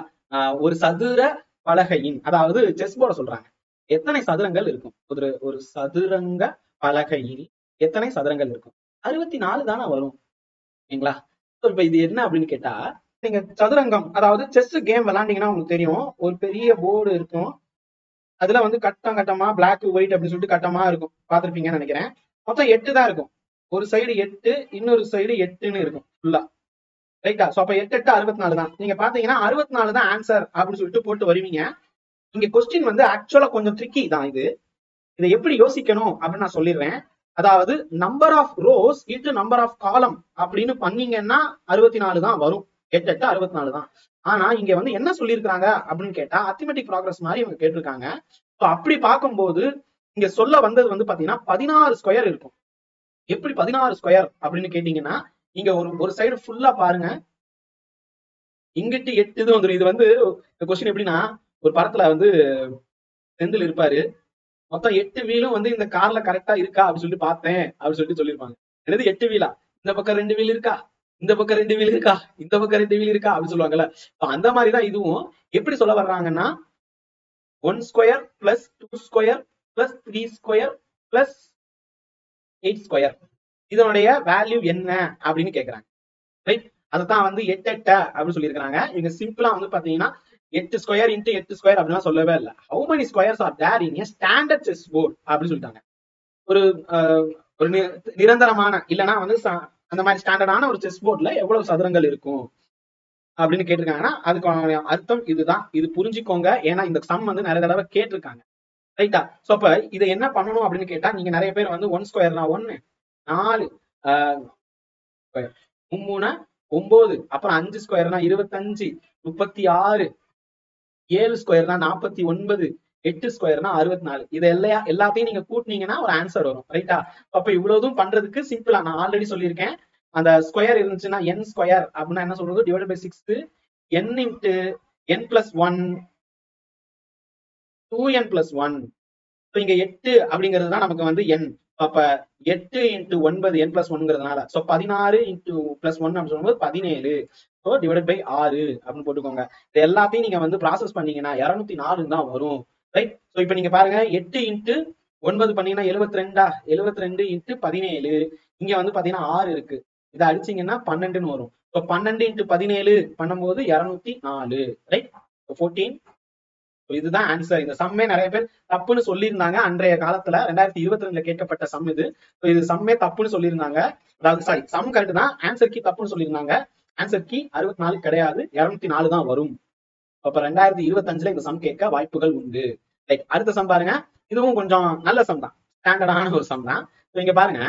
ஒரு சதுர பலகையின், அதாவது செஸ் போர்ட சொல்றாங்க, எத்தனை சதுரங்கள் இருக்கும்? ஒரு சதுரங்க பலகையில் எத்தனை சதுரங்கள் இருக்கும்? 64 தானே வரும். ஓகேங்களா? இப்ப இது என்ன அப்படின்னு கேட்டா, நீங்க சதுரங்கம், அதாவது செஸ் கேம் விளையாண்டீங்கன்னா உங்களுக்கு தெரியும். ஒரு பெரிய போர்டு இருக்கும். அதுல வந்து கட்டம் கட்டமா பிளாக் ஒயிட் அப்படின்னு சொல்லிட்டு கட்டமா இருக்கும். பார்த்திருப்பீங்கன்னு நினைக்கிறேன். மொத்தம் 8 தான் இருக்கும். ஒரு சைடு 8, இன்னொரு சைடு 8ன்னு இருக்கும் ஃபுல்லா. ரைட்டா? சோ அப்ப 8 8 64 தான். நீங்க பாத்தீங்கன்னா 64 தான் ஆன்சர் அப்படின்னு சொல்லிட்டு போட்டு வருவீங்க. இங்க கொஸ்டின் வந்து ஆக்சுவலா கொஞ்சம் ட்ரிக்கி தான் இது. இதை எப்படி யோசிக்கணும் அப்படின்னு நான் சொல்லிடுறேன். அதாவது number of rows into number of column அப்படின்னு பண்ணீங்கன்னா 64 தான் வரும். 8 8 64 தான். ஆனா இங்க வந்து என்ன சொல்லியிருக்காங்க அப்படின்னு கேட்டா, அரித்மெட்டிக் ப்ராக்ரஸ் மாதிரி இவங்க கேட்டிருக்காங்க. அப்படி பார்க்கும்போது இங்க சொல்ல வந்தது வந்து பாத்தீங்கன்னா 16 ஸ்கொயர் இருக்கும். எப்படி 16 ஸ்கொயர் அப்படின்னு கேட்டீங்கன்னா, இங்க ஒரு சைடு ஃபுல்லா பாருங்க, இங்கிட்டு 8 இது வந்துடும். இது வந்து கொஸ்டின் எப்படின்னா, ஒரு படத்துல வந்து செந்தில் இருப்பாரு, மொத்தம் 8 வீலும் வந்து இந்த கார்ல கரெக்டா இருக்கா அப்படின்னு சொல்லிட்டு பார்த்தேன் அப்படின்னு சொல்லிட்டு சொல்லியிருப்பாங்க. என்னது 8 வீலா? இந்த பக்கம் 2 வீல் இருக்கா, இந்த பக்கம் 2 வீல் இருக்கா, இந்த பக்கம் 2 வீல் இருக்கா அப்படின்னு சொல்லுவாங்கல்ல. அந்த மாதிரிதான் இதுவும். எப்படி சொல்ல வர்றாங்கன்னா, 1 square plus 2 square plus 3 square plus 8 square, இதனுடைய வேல்யூ என்ன அப்படின்னு கேக்குறாங்க. ரைட்? அதான் வந்து 8 8 அப்படின்னு சொல்லியிருக்காங்க. இவங்க சிம்பிளா வந்து பாத்தீங்கன்னா 8 ஸ்கொயர் இன்டு 8 ஸ்கொயர் அப்படிலாம் சொல்லவே இல்லை. How many squares are there in a standard chess board அப்படின்னு சொல்லிட்டாங்க. ஒரு நிரந்தரமான, இல்லைன்னா வந்து அந்த மாதிரி ஸ்டாண்டர்டான ஒரு செஸ் போர்ட்ல எவ்வளவு சதுரங்கள் இருக்கும் அப்படின்னு கேட்டிருக்காங்கன்னா, அதுக்கான அர்த்தம் இதுதான். இது புரிஞ்சுக்கோங்க. ஏன்னா இந்த சம் வந்து நிறைய தடவை கேட்டிருக்காங்க. ரைட்டா? சோ அப்ப இதை என்ன பண்ணணும் அப்படின்னு கேட்டா, நீங்க நிறைய பேர் வந்து 1 ஸ்கொயர்னா 1, 4 3 9, அப்புறம் 5 ஸ்கொயர்னா 25, 36 7 ஸ்கொயர்னா 49, 8 ஸ்கொயர்னா 64. இது எல்லாத்தையும் நீங்க கூட்டினீங்கன்னா ஒரு ஆன்சர் வரும். ரைட்டா? அப்ப இவ்வளவுதும் பண்றதுக்கு சிம்பிளா நான் ஆல்ரெடி சொல்லியிருக்கேன். அந்த ஸ்கொயர் இருந்துச்சுன்னா n ஸ்கொயர் அப்படின்னா என்ன சொல்றது, divide by 6 n into n plus 1 2n plus 1. இங்க 8 அப்படிங்கிறது தான் நமக்கு வந்து n. அப்ப 8 இன்ட்டு 9 n பிளஸ் 1ங்கிறதுனால 16 இன்ட்டு பிளஸ் 1 அப்படின்னு சொல்லும்போது 17. ஸோ டிவைட் பை 6 அப்படின்னு போட்டுக்கோங்க. இது எல்லாத்தையும் நீங்க வந்து ப்ராசஸ் பண்ணீங்கன்னா 204 தான் வரும். ரைட்? ஸோ இப்போ நீங்க பாருங்க 8 இன்ட்டு 9 பண்ணீங்கன்னா 72 72 இன்ட்டு 17. இங்க வந்து பாத்தீங்கன்னா 6 இருக்கு. இதை அடிச்சீங்கன்னா 12ன்னு வரும். ஸோ 12 இன்ட்டு 17 பண்ணும்போது 204. ரைட்? 14. இதுதான் ஆன்சர். இந்த சம்மே நிறைய பேர் தப்புன்னு சொல்லியிருந்தாங்க அன்றைய காலத்துல. 2022ல கேட்கப்பட்ட சம் இது. இது சம்மே தப்புன்னு சொல்லியிருந்தாங்க. அதாவது சாரி, சம் கரெக்ட் தான், ஆன்சர் கீ தப்புன்னு சொல்லியிருந்தாங்க. ஆன்சர் கீ 64 கிடையாது, 204 தான் வரும். அப்ப 2025ல இந்த சம் கேட்க வாய்ப்புகள் உண்டு. ரைட், அடுத்த சம் பாருங்க. இதுவும் கொஞ்சம் நல்ல சம் தான், ஸ்டாண்டர்டான ஒரு சம் தான். இங்க பாருங்க,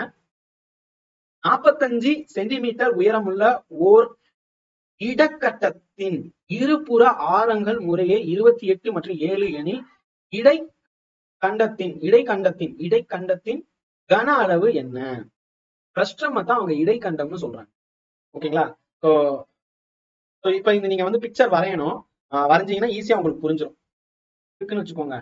45 சென்டிமீட்டர் உயரமுள்ள ஓர் இடக்கட்டத்தின் இருபுற ஆரங்கள் முறையே 28 மற்றும் 7 எனில் இடைக்கண்டத்தின் கன அளவு என்ன? பிரஸ்டம் தான் அவங்க இடைக்கண்டம்னு சொல்றாங்க. ஓகேங்களா? இப்ப இந்த நீங்க வந்து பிக்சர் வரையணும். வரைஞ்சீங்கன்னா ஈஸியா உங்களுக்கு புரிஞ்சிடும். இருக்குன்னு வச்சுக்கோங்க.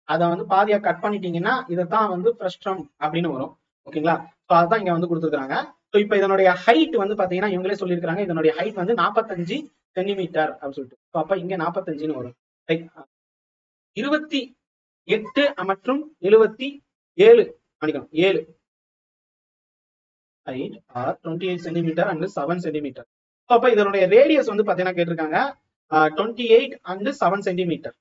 அதை வந்து பாதியா கட் பண்ணிட்டீங்கன்னா இதைத்தான் வந்து பிரஸ்டம் அப்படின்னு வரும். ஓகேங்களா? அதான் இங்க வந்து கொடுத்துருக்காங்க. இப்ப இதனுடைய ஹைட் வந்து பாத்தீங்கன்னா இவங்களே சொல்லியிருக்காங்க, இதனுடைய ஹைட் வந்து 45 சென்டிமீட்டர் அப்படின்னு சொல்லிட்டு. அப்ப இங்க 45ன்னு வரும். 28 மற்றும் 77 மன்னிக்கணும் 7 height R 28 centimetre and 7 centimetre. அப்ப இதனுடைய ரேடியஸ் வந்து பாத்தீங்கன்னா கேட்டிருக்காங்க 28 அண்ட் 7 சென்டிமீட்டர்.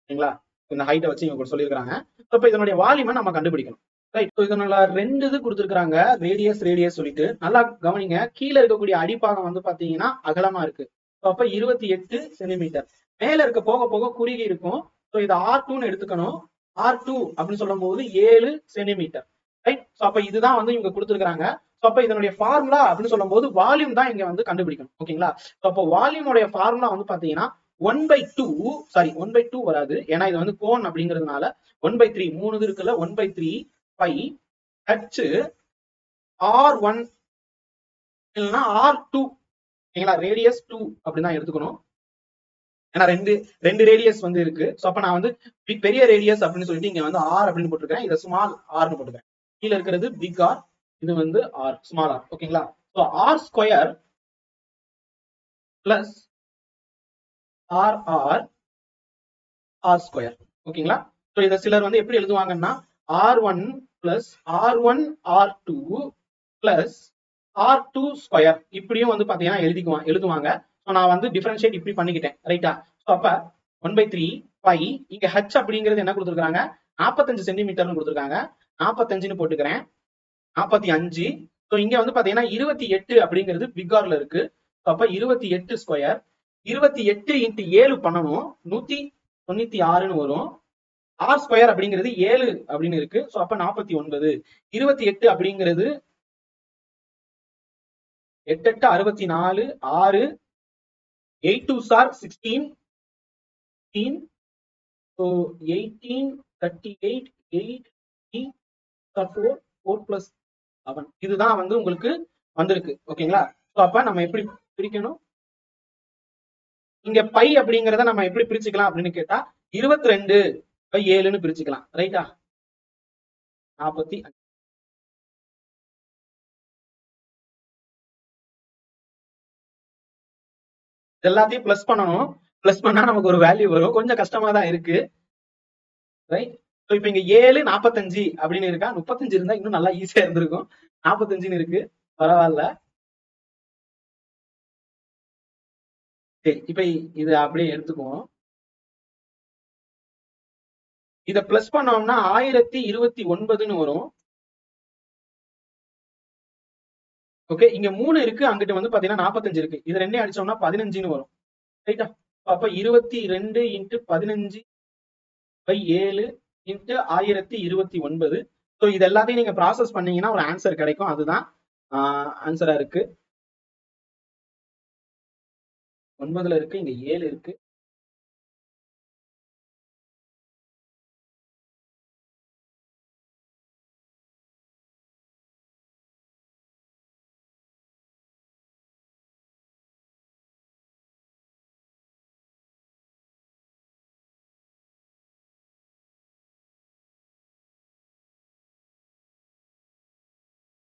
சரிங்களா? இந்த ஹைட்டை வச்சு இவங்க சொல்லியிருக்காங்க. அப்ப இதனுடைய வால்யூமை நம்ம கண்டுபிடிக்கணும். ரைட், இதனால 2 இது கொடுத்துருக்காங்க, ரேடியஸ் சொல்லிட்டு. நல்லா கவனிங்க, கீழே இருக்கக்கூடிய அடிப்பாகம் வந்து பாத்தீங்கன்னா அகலமா இருக்கு. அப்ப 28 சென்டிமீட்டர். மேல இருக்க போக போக குறுகி இருக்கும். இதை R2ன்னு எடுத்துக்கணும். R2 அப்படின்னு சொல்லும் போது 7 சென்டிமீட்டர். ரைட், அப்ப இதுதான் வந்து இவங்க கொடுத்துருக்காங்க. அப்ப இதனுடைய ஃபார்முலா அப்படின்னு சொல்லும் போது வால்யூம் தான் இங்க வந்து கண்டுபிடிக்கணும். ஓகேங்களா? அப்போ வால்யூமோடைய ஃபார்முலா வந்து பாத்தீங்கன்னா 1/2 வராது, ஏன்னா இது வந்து கோன் அப்படிங்கிறதுனால 1/3 3 இருக்குல்ல, 1/3 பை h R1 இல்லைன்னா R2. ஓகேங்களா? ரேடியஸ் 2 அப்படின்னு எடுத்துக்கணும். ஏன்னா ரெண்டு ரேடியஸ் வந்து இருக்கு. அப்ப நான் வந்து பெரிய ரேடியஸ் அப்படின்னு சொல்லிட்டு இங்க வந்து R அப்படின்னு போட்டிருக்கேன், இதை ஸ்மால் ஆர்னு போட்டுக்கிறேன். கீழே இருக்கிறது பிக் ஆர், இது வந்து ஆர், ஸ்மால் ஆர். ஓகேங்களா? R square plus R square. ஓகேங்களா? இதை சிலர் வந்து எப்படி எழுதுவாங்கன்னா R1 plus R1 R2 plus R2 square இப்படியும் வந்து பாத்தீங்கன்னா எழுதுவாங்க. நான் வந்து டிஃபரன்ஷியேட் இப்படி பண்ணிக்கிட்டேன். ரைட்டா? அப்ப 1/3 பை இங்க h அப்படிங்கிறது என்ன கொடுத்துருக்காங்க, 45 சென்டிமீட்டர்னு கொடுத்துருக்காங்க. 45ன்னு போட்டுக்கிறேன். 45. இங்க வந்து பாத்தீங்கன்னா 28 அப்படிங்கிறது பிக் ஆர்ல இருக்கு. அப்ப 28 ஸ்கொயர். 28 இன்ட்டு 7 பண்ணணும், 196ன்னு வரும். ஆர் ஸ்கொயர் அப்படிங்கிறது 7 அப்படின்னு இருக்கு. அப்ப 49. 28 அப்படிங்கிறது 8 8 64 6 8 2s are 16 18 38 8 4 4 plus 7. இதுதான் வந்து உங்களுக்கு வந்திருக்கு. ஓகேங்களா? அப்ப நம்ம எப்படி பிரிக்கணும், இங்க பை அப்படிங்கிறத நம்ம எப்படி பிரிச்சுக்கலாம் அப்படின்னு கேட்டா 22/7ன்னு பிரிச்சுக்கலாம். ரைட்டா? 45. எல்லாத்தையும் பிளஸ் பண்ணணும். பிளஸ் பண்ணா நமக்கு ஒரு வேல்யூ வரும். கொஞ்சம் கஷ்டமா தான் இருக்கு. ரைட்? இப்ப இங்க 7 45 அப்படின்னு இருக்கா, 35 இருந்தா இன்னும் நல்லா ஈஸியா இருந்திருக்கும். 45ன்னு இருக்கு, பரவாயில்ல. சரி, இப்ப இது அப்படியே எடுத்துக்குவோம். இத பிளஸ் பண்ணோம்னா 1029ன்னு வரும். ஓகே, இங்க 3 இருக்கு, அங்கிட்ட வந்து பாத்தீங்கன்னா 45 இருக்கு. இது ரெண்டே அடிச்சோம்னா 15ன்னு வரும். ரைட்டா? அப்ப 22 இன்ட்டு 15/7 இன்ட்டு 1029. இது எல்லாத்தையும் நீங்க ப்ராசஸ் பண்ணீங்கன்னா ஒரு ஆன்சர் கிடைக்கும். அதுதான் ஆன்சரா இருக்கு. 9ல இருக்கு, இங்க 7 இருக்கு.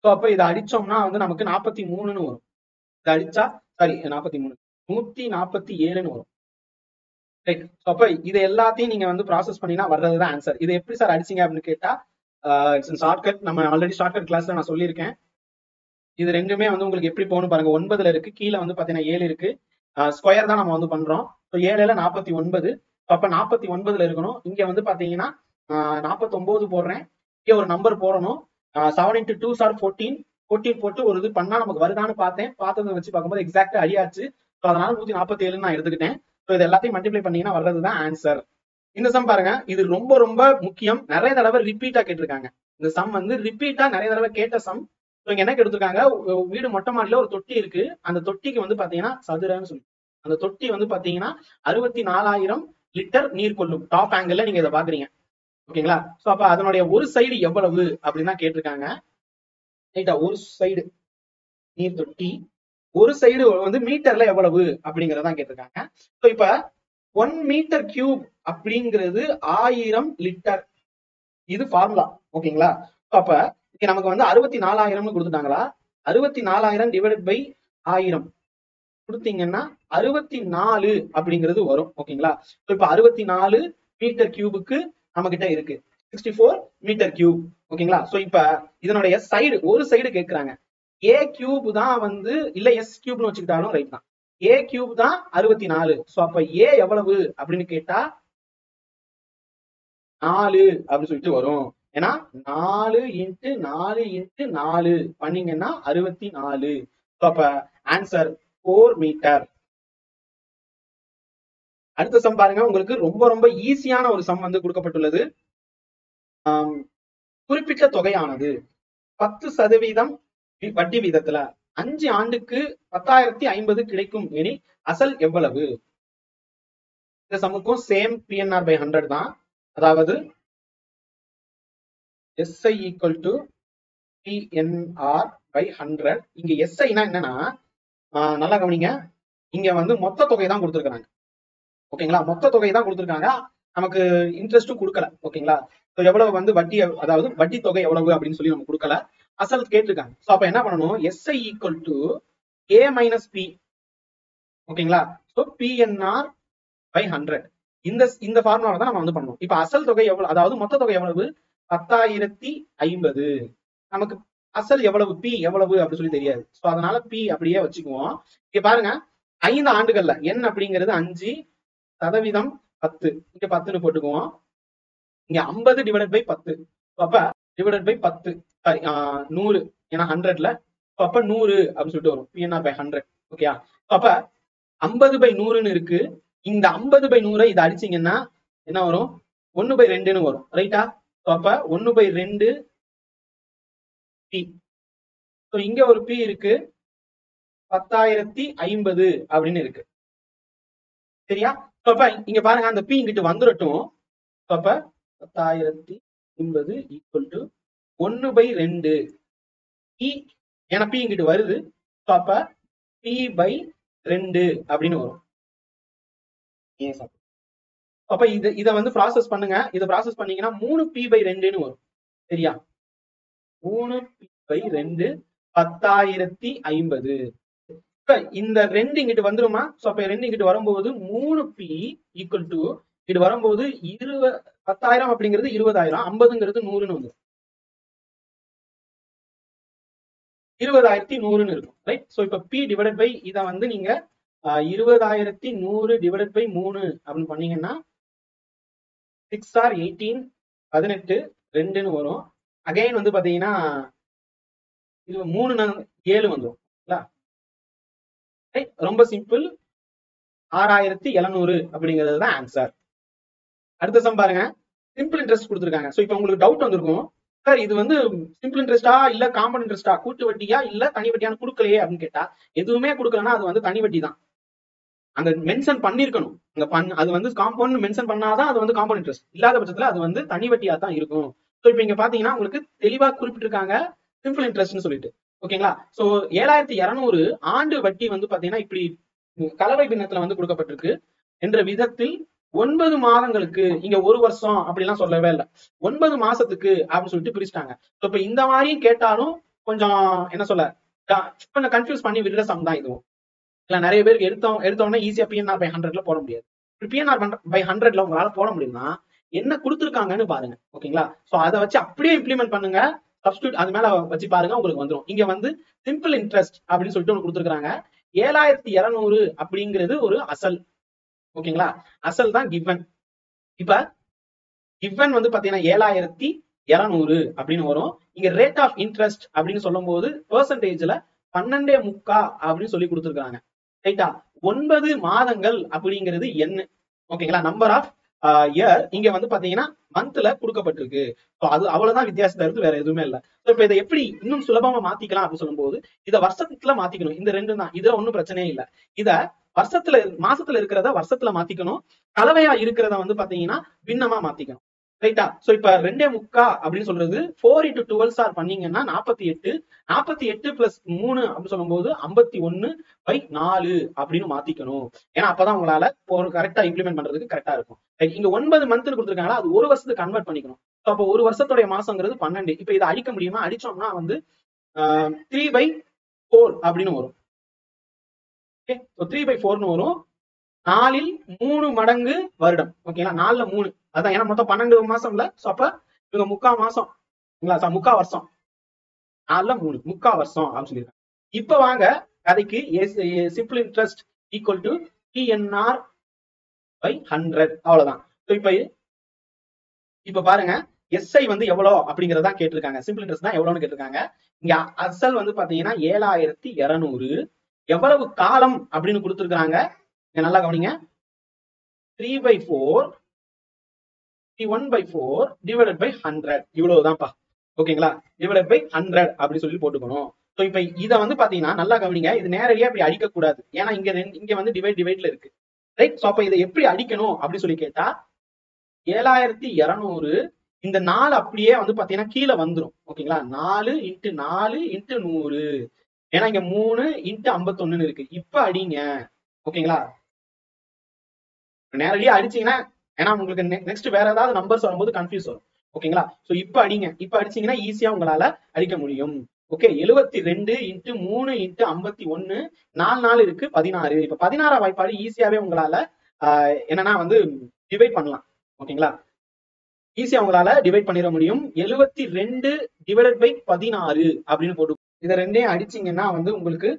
ஸோ அப்ப இதை அடிச்சோம்னா வந்து நமக்கு 43ன்னு வரும். இதை அடிச்சா சாரி 43 147ன்னு வரும். ரைட். அப்ப இது எல்லாத்தையும் நீங்க வந்து ப்ராசஸ் பண்ணினா வர்றதுதான் ஆன்சர். இது எப்படி சார் அடிச்சீங்க அப்படின்னு கேட்டா ஷார்ட்கட் நம்ம ஆல்ரெடி ஷார்ட்கட் கிளாஸ்ல நான் சொல்லியிருக்கேன். இது ரெண்டுமே வந்து உங்களுக்கு எப்படி போகணும் பாருங்க. 9ல இருக்கு, கீழே வந்து பாத்தீங்கன்னா 7 இருக்கு. ஸ்கொயர் தான் நம்ம வந்து பண்றோம். ஸோ 7ல 49. அப்ப 49ல இருக்கணும். இங்க வந்து பாத்தீங்கன்னா 49 போடுறேன். இங்க ஒரு நம்பர் போடணும். 7 into 2 are 14. 14 போட்டு ஒரு இது பண்ணா நமக்கு வருதான்னு பார்த்தேன். பார்த்ததை வச்சு பார்க்கும்போது எக்ஸாக்டா அடியாச்சு. ஸோ அதனால 147 நான் எடுத்துக்கிட்டேன். ஸோ இது எல்லாத்தையும் மல்டிப்ளை பண்ணீங்கன்னா வர்றதுதான் ஆன்சர். இந்த சம் பாருங்க, இது ரொம்ப ரொம்ப முக்கியம். நிறைய தடவை ரிப்பீட்டா கேட்டிருக்காங்க. இந்த சம் வந்து ரிப்பீட்டா நிறைய தடவை கேட்ட சம். இங்க என்ன எடுத்திருக்காங்க, வீடு மொட்டை மாடியில ஒரு தொட்டி இருக்கு. அந்த தொட்டிக்கு வந்து பாத்தீங்கன்னா சதுரன்னு சொல்லி அந்த தொட்டி வந்து பாத்தீங்கன்னா 64,000 லிட்டர் நீர் கொள்ளும். டாப் ஆங்கிள் நீங்க இதை பாக்குறீங்க. ஓகேங்களா? சோ அப்ப அதனுடைய ஒரு சைடு எவ்வளவு அப்படின்னு தான் கேட்டிருக்காங்க. ரைட்டா? ஒரு சைடு நீர் தொட்டி ஒரு சைடு வந்து மீட்டர்ல எவ்வளவு அப்படிங்கறதான் கேட்டிருக்காங்க. சோ இப்ப 1 மீட்டர் கியூப் அப்படிங்கிறது 1000 லிட்டர். இது ஃபார்முலா. ஓகேங்களா? அப்ப இங்க நமக்கு வந்து 64,000 கொடுத்துட்டாங்களா? 64,000 டிவைடட் பை 1000 கொடுத்தீங்கன்னா 64 அப்படிங்கிறது வரும். ஓகேங்களா? இப்ப 64 மீட்டர் கியூபுக்கு நம்ம கிட்ட இருக்கு 64 மீட்டர் கியூப். ஓகேங்களா? சோ இப்ப இதனுடைய சைடு ஒரு சைடு கேட்கிறாங்க. ஏ கியூப் தான் வந்து இல்ல எஸ் கியூப்னு வச்சுக்கிட்டாலும் ரைட் தான். ஏ கியூப் தான் 64. சோ அப்ப ஏ எவ்வளவு அப்படின்னு கேட்டா 4 அப்படின்னு சொல்லிட்டு வரும். ஏன்னா 4 இன்ட்டு 4 இன்ட்டு 4 பண்ணீங்கன்னா 64. அப்ப ஆன்சர் 4 மீட்டர். அடுத்த சம் பாருங்க, உங்களுக்கு ரொம்ப ரொம்ப ஈஸியான ஒரு சம் வந்து கொடுக்கப்பட்டுள்ளது. குறிப்பிட்ட தொகையானது 10% வட்டி வீதத்துல 5 ஆண்டுக்கு 10,050 கிடைக்கும் எனில் அசல் எவ்வளவு? இந்த சமுக்கும் சேம் PNR by 100 தான். அதாவது SI equal to PNR by 100. இங்க SIனா என்னன்னா நல்லா கவனிங்க, இங்க வந்து மொத்த தொகை தான் கொடுத்துருக்காங்க. ஓகேங்களா? மொத்த தொகை தான் கொடுத்துருக்காங்க, நமக்கு இன்ட்ரெஸ்டும் கொடுக்கல. ஓகேங்களா? எவ்வளவு வந்து வட்டி, அதாவது வட்டி தொகை எவ்வளவு அப்படின்னு சொல்லி நம்ம கொடுக்கல, அசல் கேட்டிருக்காங்க. சோ அப்ப என்ன பண்ணணும், SI equal to A minus P. ஓகேங்களா? So PNR by 100. இந்த ஃபார்முலாவை தான் நம்ம வந்து பண்ணணும். இப்ப அசல் தொகை எவ்வளவு, அதாவது மொத்த தொகை எவ்வளவு 10,050. நமக்கு அசல் எவ்வளவு P எவ்வளவு அப்படின்னு சொல்லி தெரியாது. சோ அதனால P அப்படியே வச்சுக்குவோம். இங்க பாருங்க, 5 ஆண்டுகள்ல N அப்படிங்கிறது 5, சதவீதம் 10, இங்க 10ன்னு போட்டுக்குவோம். இங்க 50 டிவைடட் பை 10. அப்ப டிவைடட் பை 10 சாரி 100, ஏன்னா 100ல அப்ப 100 அப்படின்னு சொல்லிட்டு வரும். PNR by 100. ஓகேயா? அப்ப 50 by 100ன்னு இருக்கு. இந்த 50 by 100 இதை அடிச்சீங்கன்னா என்ன வரும், 1 by 2ன்னு வரும். ரைட்டா? அப்ப 1 by 2 P. இங்க ஒரு P இருக்கு, 10,050 அப்படின்னு இருக்கு. சரியா? அப்ப இங்க பாருங்க, அந்த P இங்கிட்டு வந்துடட்டும். அப்ப 10,050 ஈக்குவல் டு 1 by 2 P. ஏன்னா P இங்கிட்டு வருது. அப்ப P by 2 அப்படின்னு வரும். அப்ப இதை வந்து ப்ராசஸ் பண்ணுங்க. இதை ப்ராசஸ் பண்ணீங்கன்னா 3P by 2ன்னு வரும். சரியா? 3P by 2 10,050. இந்த 2 இங்கிட்டு வந்துருமா? சோ அப்ப 2 இங்கிட்டு வரும்போது 3P ஈக்குவல் டு இங்கிட்டு வரும்போது 10,000 அப்படிங்கிறது 20,000, 50ங்கிறது 100ன்னு வந்து 20,100ன்னு இருக்கும். ரைட்? சோ இப்ப P டிவைடட் பை இதை வந்து நீங்க 20,100 டிவைடட் பை 3 அப்படின்னு பண்ணீங்கன்னா 6 ஆர் 18, 18, 2ன்னு வரும். அகைன் வந்து பாத்தீங்கன்னா 3 7 வந்துடும். ரொம்ப சிம்பிள். 6,700 அப்படிங்கிறது தான் ஆன்சர். அடுத்த சம் பாருங்க, சிம்பிள் இன்ட்ரெஸ்ட் கொடுத்துருக்காங்க. சோ இப்போ உங்களுக்கு டவுட் வந்திருக்கும், சார் இது வந்து சிம்பிள் இன்ட்ரெஸ்டா இல்ல காம்பவுண்ட் இன்ட்ரெஸ்டா, கூட்டு வட்டியா இல்ல தனி வட்டியான்னு கொடுக்கலையே அப்படின்னு கேட்டா, எதுவுமே கொடுக்கலன்னா அது வந்து தனி வட்டி தான். அங்க மென்ஷன் பண்ணிருக்கணும், அது வந்து காம்பவுண்ட் மென்ஷன் பண்ணாதான் அது வந்து காம்பவுண்ட் இன்ட்ரெஸ்ட். இல்லாத பட்சத்துல அது வந்து தனி வட்டியா தான் இருக்கும். சோ இப்போ இங்க பாத்தீங்கன்னா உங்களுக்கு தெளிவா குறிப்பிட்டிருக்காங்க சிம்பிள் இன்ட்ரெஸ்ட்னு சொல்லிட்டு. ஓகேங்களா? சோ 7,200 ஆண்டு வட்டி வந்து பாத்தீங்கன்னா இப்படி கலவை பின்னத்துல வந்து கொடுக்கப்பட்டிருக்கு என்ற விதத்தில் 9 மாதங்களுக்கு, இங்க 1 வருஷம் அப்படிலாம் சொல்லவே இல்லை, 9 மாசத்துக்கு அப்படின்னு சொல்லிட்டு பிரிச்சுட்டாங்க. இப்ப இந்த மாதிரியும் கேட்டாலும் கொஞ்சம் என்ன சொல்ல கொஞ்சம் கன்ஃபியூஸ் பண்ணி விடுற சம் தான் இதுவும். இல்ல நிறைய பேருக்கு எடுத்தோடனே ஈஸியா பிஎன்ஆர் பை 100ல போட முடியாது. பிஎன்ஆர் பை 100ல உங்களால போட முடியும்னா என்ன கொடுத்துருக்காங்கன்னு பாருங்க. ஓகேங்களா? சோ அதை வச்சு அப்படியே இம்ப்ளிமெண்ட் பண்ணுங்க. சப்ஸ்டியூட் அது மேல வச்சு பாருங்க, உங்களுக்கு வந்துடும். இங்க வந்து சிம்பிள் இன்ட்ரெஸ்ட் அப்படின்னு சொல்லிட்டு ஒன்று கொடுத்துருக்காங்க. 7200 அப்படிங்கிறது ஒரு அசல். ஓகேங்களா? அசல் தான் கிவன். இப்ப கிவன் வந்து பாத்தீங்கன்னா 7200 அப்படின்னு வரும். இங்க ரேட் ஆஃப் இன்ட்ரெஸ்ட் அப்படின்னு சொல்லும் போது பெர்சன்டேஜ்ல 12.75 அப்படின்னு சொல்லி கொடுத்துருக்காங்க. ரைட்டா? 9 மாதங்கள் அப்படிங்கிறது என்ன? ஓகேங்களா? நம்பர் ஆஃப் இயர் இங்க வந்து பாத்தீங்கன்னா மந்த்ல கொடுக்கப்பட்டிருக்கு. அது அவ்வளவுதான் வித்தியாசத்தை இருக்கு, வேற எதுவுமே இல்ல. இப்ப இதை எப்படி இன்னும் சுலபமா மாத்திக்கலாம் அப்படின்னு சொல்லும் போது இதை வருஷத்துல மாத்திக்கணும். இந்த ரெண்டு தான், இதுல ஒன்னும் பிரச்சனையே இல்ல. இத வருஷத்துல மாசத்துல இருக்கிறத வருஷத்துல மாத்திக்கணும். கலவையா இருக்கிறத வந்து பாத்தீங்கன்னா பின்னமா மாத்திக்கணும். ரைட்டா? சோ இப்ப 2.75 அப்படின்னு சொல்றது 4 into 12 பண்ணீங்கன்னா 48. 48 பிளஸ் 3 அப்படின்னு சொல்லும் போது 51/4 அப்படின்னு மாத்திக்கணும். ஏன்னா அப்பதான் உங்களால கரெக்டா இம்ப்ளிமெண்ட் பண்றதுக்கு கரெக்டா இருக்கும். இங்க 9 மந்த்னு கொடுத்துருக்காங்களா, அது ஒரு வருஷத்துக்கு கன்வெர்ட் பண்ணிக்கணும். அப்போ ஒரு வருஷத்துடைய மாசங்கிறது 12. இப்ப இதை அடிக்க முடியுமா? அடிச்சோம்னா வந்து 3/4 அப்படின்னு வரும். ஓகே, 3/4ன்னு வரும். 4ல் 3 மடங்கு வருடம். ஓகேங்களா? 4ல 3 அதான், ஏன்னா மொத்தம் 12 மாசம் இல்ல. சோ அப்ப இவங்க 3/4 மாசம், 3/4 வருஷம். 4ல 3 3/4 வருஷம் அப்படின்னு சொல்லியிருக்காங்க. இப்ப வாங்க கதைக்கு. Simple interest equal to PNR by 100 அவ்வளவுதான். இப்ப பாருங்க, எஸ்ஐ வந்து எவ்வளவு அப்படிங்கறதான் கேட்டிருக்காங்க. சிம்பிள் இன்ட்ரெஸ்ட் தான் எவ்வளவுன்னு கேட்டிருக்காங்க. இங்க அசல் வந்து பாத்தீங்கன்னா 7200. எவ்வளவு காலம் அப்படின்னு கொடுத்துருக்காங்க, நல்லா கவனிங்க. 3/4 1/4 டிவைடட் பை 100 இவ்வளவுதான்ப்பா. ஓகேங்களா? டிவைடட் பை 100 அப்படி சொல்லி போட்டுக்கணும். சோ இப்ப இத வந்து பாத்தீங்கன்னா நல்லா கவனிங்க, இது நேரடியா இப்படி அடிக்க கூடாது. ஏன்னா இங்க வந்து டிவைட்ல இருக்கு. ரைட்? சோ அப்ப இதை எப்படி அடிக்கணும் அப்படின்னு சொல்லி கேட்டா 7200 இந்த 4 அப்படியே வந்து பாத்தீங்கன்னா கீழே வந்துரும். ஓகேங்களா? 4 × 4 × 100. ஏன்னா இங்க 3 × 51 இருக்கு. இப்ப அடிங்க. ஓகேங்களா? நேரடியா அடிச்சீங்கன்னா, ஏன்னா உங்களுக்கு நெக்ஸ்ட் வேற ஏதாவது நம்பர்ஸ் வரும்போது கன்ஃபியூஸ் வரும். ஓகேங்களா? சோ இப்ப அடிங்க. இப்ப அடிச்சீங்கன்னா ஈஸியா உங்களால அடிக்க முடியும். ஓகே, 72 × 3 × 51 4 இருக்கு 16. இப்ப 16 வாய்ப்பாடு ஈஸியாவே உங்களால என்னன்னா வந்து டிவைட் பண்ணலாம். ஓகேங்களா? ஈஸியா உங்களால டிவைட் பண்ணிட முடியும். 72 டிவைடட் பை 16 அப்படின்னு போட்டு இதை ரெண்டையும் அடிச்சீங்கன்னா வந்து உங்களுக்கு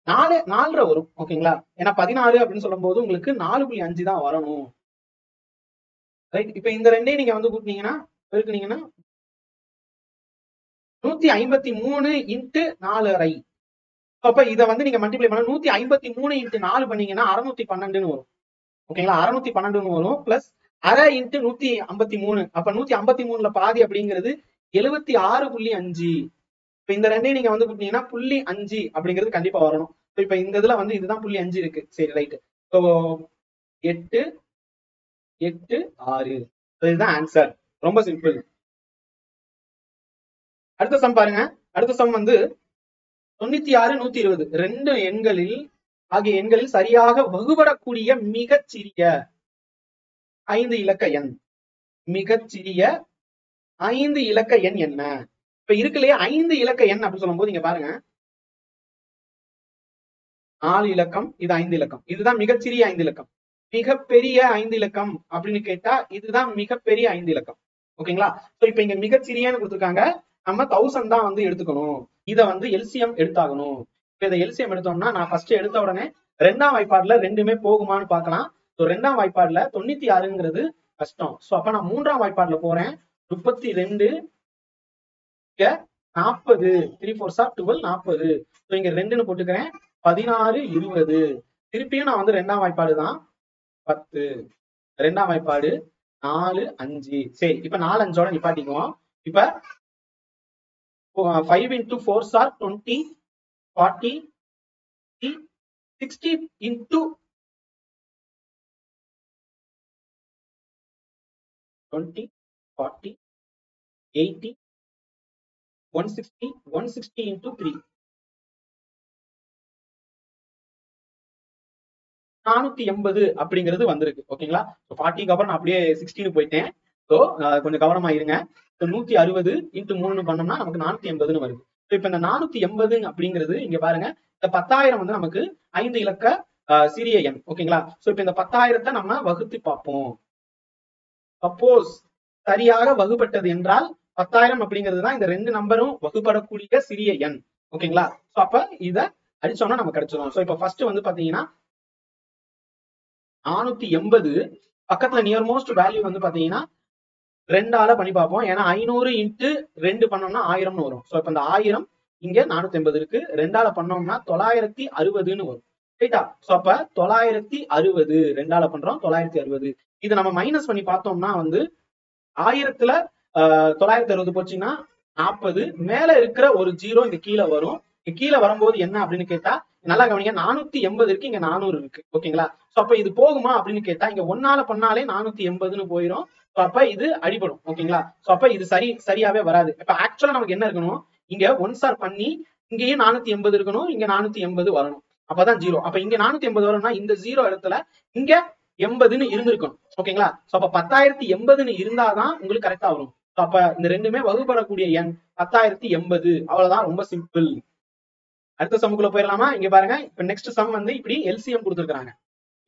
4.5 வரும். ஓகேங்களா? ஏன்னா 16 அப்படின்னு சொல்லும் போது உங்களுக்கு 4.5 தான் வரணும். ரைட்? இப்ப இந்த ரெண்டையும் நீங்க வந்து கூட்டினீங்கன்னா பெருக்குனீங்கன்னா 153 × 4.5. அப்ப இதை வந்து நீங்க மல்டிப்ளை பண்ண 153 × 4 பண்ணீங்கன்னா 612 வரும். ஓகேங்களா? 612 வரும். பிளஸ் அரை இன்ட்டு 153. அப்ப 153ல பாதி அப்படிங்கிறது 76.5. இப்ப இந்த ரெண்டையும் நீங்க வந்து கூட்டினீங்கன்னா 0.5 அப்படிங்கிறது கண்டிப்பா வரணும். இப்ப இந்த இதுல வந்து இதுதான் 0.5 இருக்கு. சரி, ரைட். ஸோ 8 8 6 இதுதான் ஆன்சர். ரொம்ப சிம்பிள். அடுத்த சம் பாருங்க. அடுத்த சம் வந்து 96 120 ரெண்டு எண்களில் ஆகிய எண்களில் சரியாக வகுபடக்கூடிய மிகச்சிறிய 5 இலக்க எண். மிகச்சிறிய 5 இலக்க எண் என்ன? இப்ப இருக்குல்லையே 5 இலக்க எண் அப்படின்னு சொல்லும் போது இங்க பாருங்க, 4 இலக்கம், இது 5 இலக்கம். இதுதான் மிகச்சிறிய 5 இலக்கம். மிகப்பெரிய 5 இலக்கம் அப்படின்னு கேட்டா இதுதான் மிகப்பெரிய 5 இலக்கம். ஓகேங்களா? சோ இப்ப இங்க மிகச்சிறியன்னு கொடுத்துருக்காங்க. நம்ம 1000 தான் வந்து எடுத்துக்கணும். இதை வந்து எல்சிஎம் எடுத்தாகணும். இப்ப இதை எல்சிஎம் எடுத்தோம்னா நான் ஃபர்ஸ்ட் எடுத்த உடனே 2ஆம் வாய்ப்பாடுல ரெண்டுமே போகுமான்னு பார்க்கலாம். ஸோ 2ஆம் வாய்ப்பாடுல 96ங்கிறது கஷ்டம். ஸோ அப்ப நான் 3ஆம் வாய்ப்பாடுல போறேன். 32 40 3 4 12 40. ஸோ இங்க 2ன்னு போட்டுக்கிறேன். 16 20. திருப்பியும் நான் வந்து 2ஆம் வாய்ப்பாடு தான் 10. 2ஆம் வாய்ப்பாடு 4 5. சரி, இப்ப 4 5ஓட நிப்பாட்டிக்குவோம். இப்ப 5 × 4 20 40 60 × 20 40 80 160 160 × 3 480 அப்படிங்கிறது வந்திருக்கு. ஓகேங்களா? 40க்கு அப்புறம் நான் அப்படியே 16 போயிட்டேன். ஸோ கொஞ்சம் கவனமா இருங்க. 160 × 3 பண்ணோம்னா நமக்கு 480 வருது. இப்ப இந்த 480 அப்படிங்கிறது இங்க பாருங்க, இந்த 10,000 வந்து நமக்கு 5 இலக்க சிறிய எண். ஓகேங்களா? சோ இப்ப இந்த 10,000த்தை நம்ம வகுத்து பார்ப்போம். சப்போஸ் சரியாக வகுப்பட்டது என்றால் 10,000 அப்படிங்கிறது தான் இந்த ரெண்டு நம்பரும் வகுப்படக்கூடிய சிறிய எண். ஓகேங்களா? சோ அப்ப இத அடிச்சோம்னா நமக்கு கிடைச்சிடும். சோ இப்ப ஃபர்ஸ்ட் வந்து பாத்தீங்கன்னா 480 பக்கத்துல நியர் மோஸ்ட் வேல்யூ வந்து பாத்தீங்கன்னா 2ஆல பண்ணி பார்ப்போம். ஏன்னா 500 இன்ட்டு 2 பண்ணோம்னா 1000ன்னு வரும். சோ இப்ப இந்த 1000 இங்க 480 இருக்கு. 2ஆல பண்ணோம்னா 960ன்னு வரும். ரைட்டா? சோ அப்ப 960 2ஆல பண்றோம் 960. இது நம்ம மைனஸ் பண்ணி பார்த்தோம்னா வந்து 1000த்துல 960 போச்சுன்னா 40, மேல இருக்கிற ஒரு 0 இங்க கீழே வரும். கீழே வரும்போது என்ன அப்படின்னு கேட்டா, நல்லா கவனிங்க, 480 இருக்கு, இங்க 400 இருக்கு. ஓகேங்களா? சோ அப்ப இது போகுமா அப்படின்னு கேட்டா, இங்க 1ஆல பண்ணாலே 480ன்னு போயிடும். சோ அப்ப இது அடிபடும். ஓகேங்களா? சோ அப்ப இது சரியாவே வராது. இப்ப ஆக்சுவலா நமக்கு என்ன இருக்கணும், இங்க 1 ஸ்டார் பண்ணி இங்கேயும் 480 இருக்கணும், இங்க 480 வரணும். அப்பதான் 0. அப்ப இங்க 480 வரும்னா இந்த 0 இடத்துல இங்க 80ன்னு இருந்திருக்கணும். ஓகேங்களா? சோ அப்ப 10,080ன்னு இருந்தாதான் உங்களுக்கு கரெக்டா வரும். அப்ப இந்த ரெண்டுமே வகுப்படக்கூடிய எண் 10,080. அவ்வளவுதான், ரொம்ப சிம்பிள். அடுத்த சம்முக்குள்ள போயிடலாமா? இங்க பாருங்க, இப்ப நெக்ஸ்ட் சம் வந்து இப்படி எல்சிஎம் கொடுத்துருக்காங்க.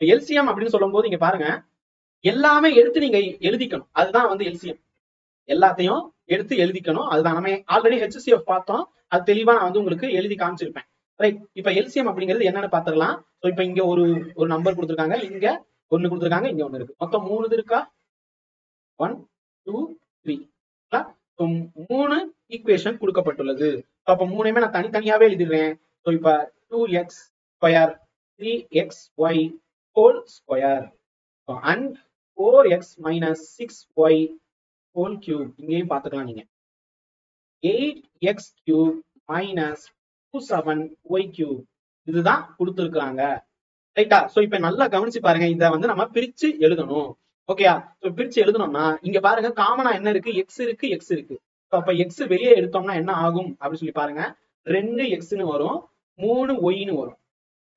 எல்சிஎம் அப்படின்னு சொல்லும் போது இங்க பாருங்க, எல்லாமே எடுத்து நீங்க எழுதிக்கணும். அதுதான் வந்து எல்சிஎம். எல்லாத்தையும் எடுத்து எழுதிக்கணும். அதுதான் நம்ம ஆல்ரெடி ஹெச்சிஎஃப் பார்த்தோம். அது தெளிவா நான் வந்து உங்களுக்கு எழுதி காமிச்சிருப்பேன். ரைட்? இப்ப எல்சிஎம் அப்படிங்கிறது என்னன்னு பாத்துக்கலாம். சோ இப்ப இங்க ஒரு நம்பர் கொடுத்துருக்காங்க, இங்க ஒண்ணு கொடுத்துருக்காங்க, இங்க ஒண்ணு இருக்கு. மொத்தம் 3 இருக்கா? 1 2 3. 3 ஈக்குவேஷன் கொடுக்கப்பட்டுள்ளது. அப்ப மூணுமே நான் தனித்தனியாவே எழுதிடுறேன். சோ இப்ப 2x square 3xy whole square and 4x minus 6y whole cube. இங்கேயும் பாத்துக்கலாம் நீங்க. 8x cube minus 27y cube. இதுதான் கொடுத்துருக்காங்க. ரைட்டா? சோ இப்ப நல்லா கவனிச்சு பாருங்க, இத வந்து நம்ம பிரிச்சு எழுதணும். ஓகேயா? சோ பிரிச்சு எழுதணும்னா இங்க பாருங்க, காமனா என்ன இருக்கு, எக்ஸ் இருக்கு, எக்ஸ் இருக்கு. அப்ப எக்ஸ் வெளியே எடுத்தோம்னா என்ன ஆகும் அப்படின்னு சொல்லி பாருங்க, 2xன்னு வரும், 3yன்னு வரும்.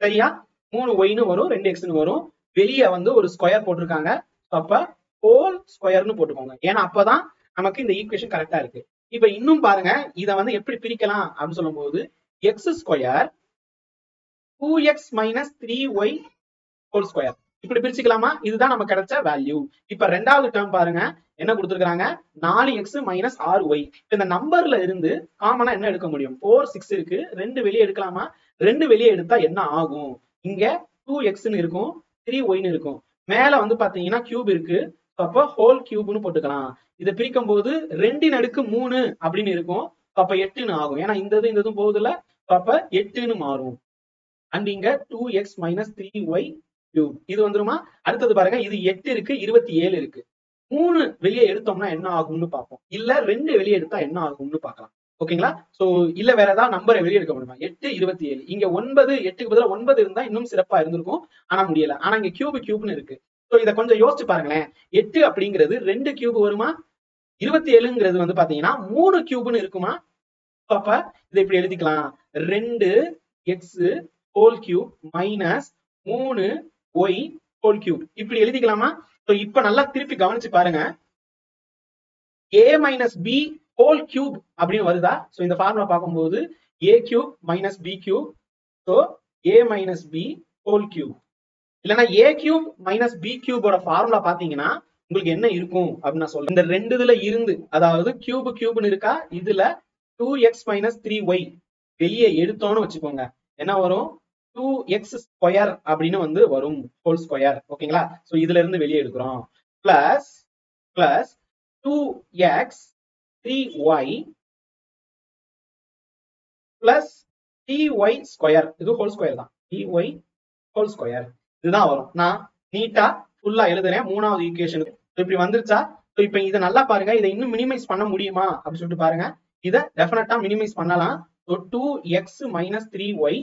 சரியா? 3yன்னு வரும், 2xன்னு வரும். வெளியே வந்து ஒரு ஸ்கொயர் போட்டிருக்காங்க. அப்ப ஹோல் ஸ்கொயர்னு போட்டுக்கோங்க. ஏன்னா அப்பதான் நமக்கு இந்த ஈக்குவேஷன் கரெக்டா இருக்கு. இப்ப இன்னும் பாருங்க, இத வந்து எப்படி பிரிக்கலாம் அப்படின்னு சொல்லும் போது, X square 2x minus 3y whole square இப்படி பிரிச்சுக்கலாமா? இதுதான் நமக்கு கிடைச்ச வேல்யூ. இப்ப ரெண்டாவது டேர்ம் பாருங்க, என்ன கொடுத்துருக்காங்க, 4x மைனஸ் 6y. இந்த நம்பர்ல இருந்து காமனா என்ன எடுக்க முடியும்? 4 6 இருக்கு, 2 வெளியே எடுக்கலாமா? 2 வெளியே எடுத்தா என்ன ஆகும்? இங்க 2xன்னு இருக்கும், 3yன்னு இருக்கும். மேல வந்து பாத்தீங்கன்னா கியூப் இருக்கு, அப்ப ஹோல் கியூப்னு போட்டுக்கலாம். இதை பிரிக்கும் போது 2 அடுக்கு 3 அப்படின்னு இருக்கும். அப்ப 8ன்னு ஆகும். ஏன்னா இந்த இதுவும் போகுதுல, அப்ப 8ன்னு மாறும். அண்ட் இங்க 2x மைனஸ் 3y கியூப் இது வந்துருமா? அடுத்தது பாருங்க, இது 8 இருக்கு, 27 இருக்கு. 3 வெளியே எடுத்தோம்னா என்ன ஆகும்னு பார்ப்போம். இல்ல 2 வெளியே எடுத்தா என்ன ஆகும்னு பார்க்கலாம். ஓகேங்களா? சோ இல்ல வேற ஏதாவது நம்பரை வெளியே எடுக்க முடியுமா? 8 27. இங்க 9, 8க்கு பதிலா 9 இருந்தா இன்னும் சிறப்பா இருந்திருக்கும். ஆனா முடியல. ஆனா இங்க கியூப்னு இருக்கு. சோ இதை கொஞ்சம் யோசிச்சு பாருங்களேன். 8 அப்படிங்கிறது 2 கியூப் வருமா? 27ங்கிறது வந்து பாத்தீங்கன்னா 3 கியூப்னு இருக்குமா? அப்ப இதை இப்படி எழுதிக்கலாம், 2x whole cube minus 3y whole cube இப்படி எழுதிக்கலாமா? இப்ப நல்லா திருப்பி கவனிச்சு பாருங்க, a minus b whole cube அப்படின்னு வருதா? சோ இந்த ஃபார்முலா பார்க்கும்போது a cube minus b cube, so a minus b whole cube. இல்லைன்னா a கியூப் மைனஸ் b கியூபோட ஃபார்முலா பாத்தீங்கன்னா உங்களுக்கு என்ன இருக்கும் அப்படின்னு நான் சொல்றேன். இந்த ரெண்டு இதுல இருந்து, அதாவது கியூப்னு இருக்கா, இதுல 2x மைனஸ் 3y வெளியே எடுத்தோம்னு வச்சுக்கோங்க, என்ன வரும்? 2x ஸ்கொயர் அப்படின்னு வந்து வரும், ஹோல் ஸ்கொயர். ஓகேங்களா? சோ இதுல இருந்து வெளியே எடுக்கிறோம். Plus 2x 3y plus 3y square, இது ஹோல் ஸ்கொயர் தான், 3y ஹோல் ஸ்கொயர் இதுதான் வரும். நான் நீட்டா ஃபுல்லா எழுதுறேன். மூணாவது ஈக்குவேஷனுக்கு இப்படி வந்துருச்சா? இப்ப இதை நல்லா பாருங்க, இதை இன்னும் மினிமைஸ் பண்ண முடியுமா அப்படின்னு சொல்லிட்டு பாருங்க. இதை டெஃபினட்டா மினிமைஸ் பண்ணலாம். 2x மைனஸ் 3y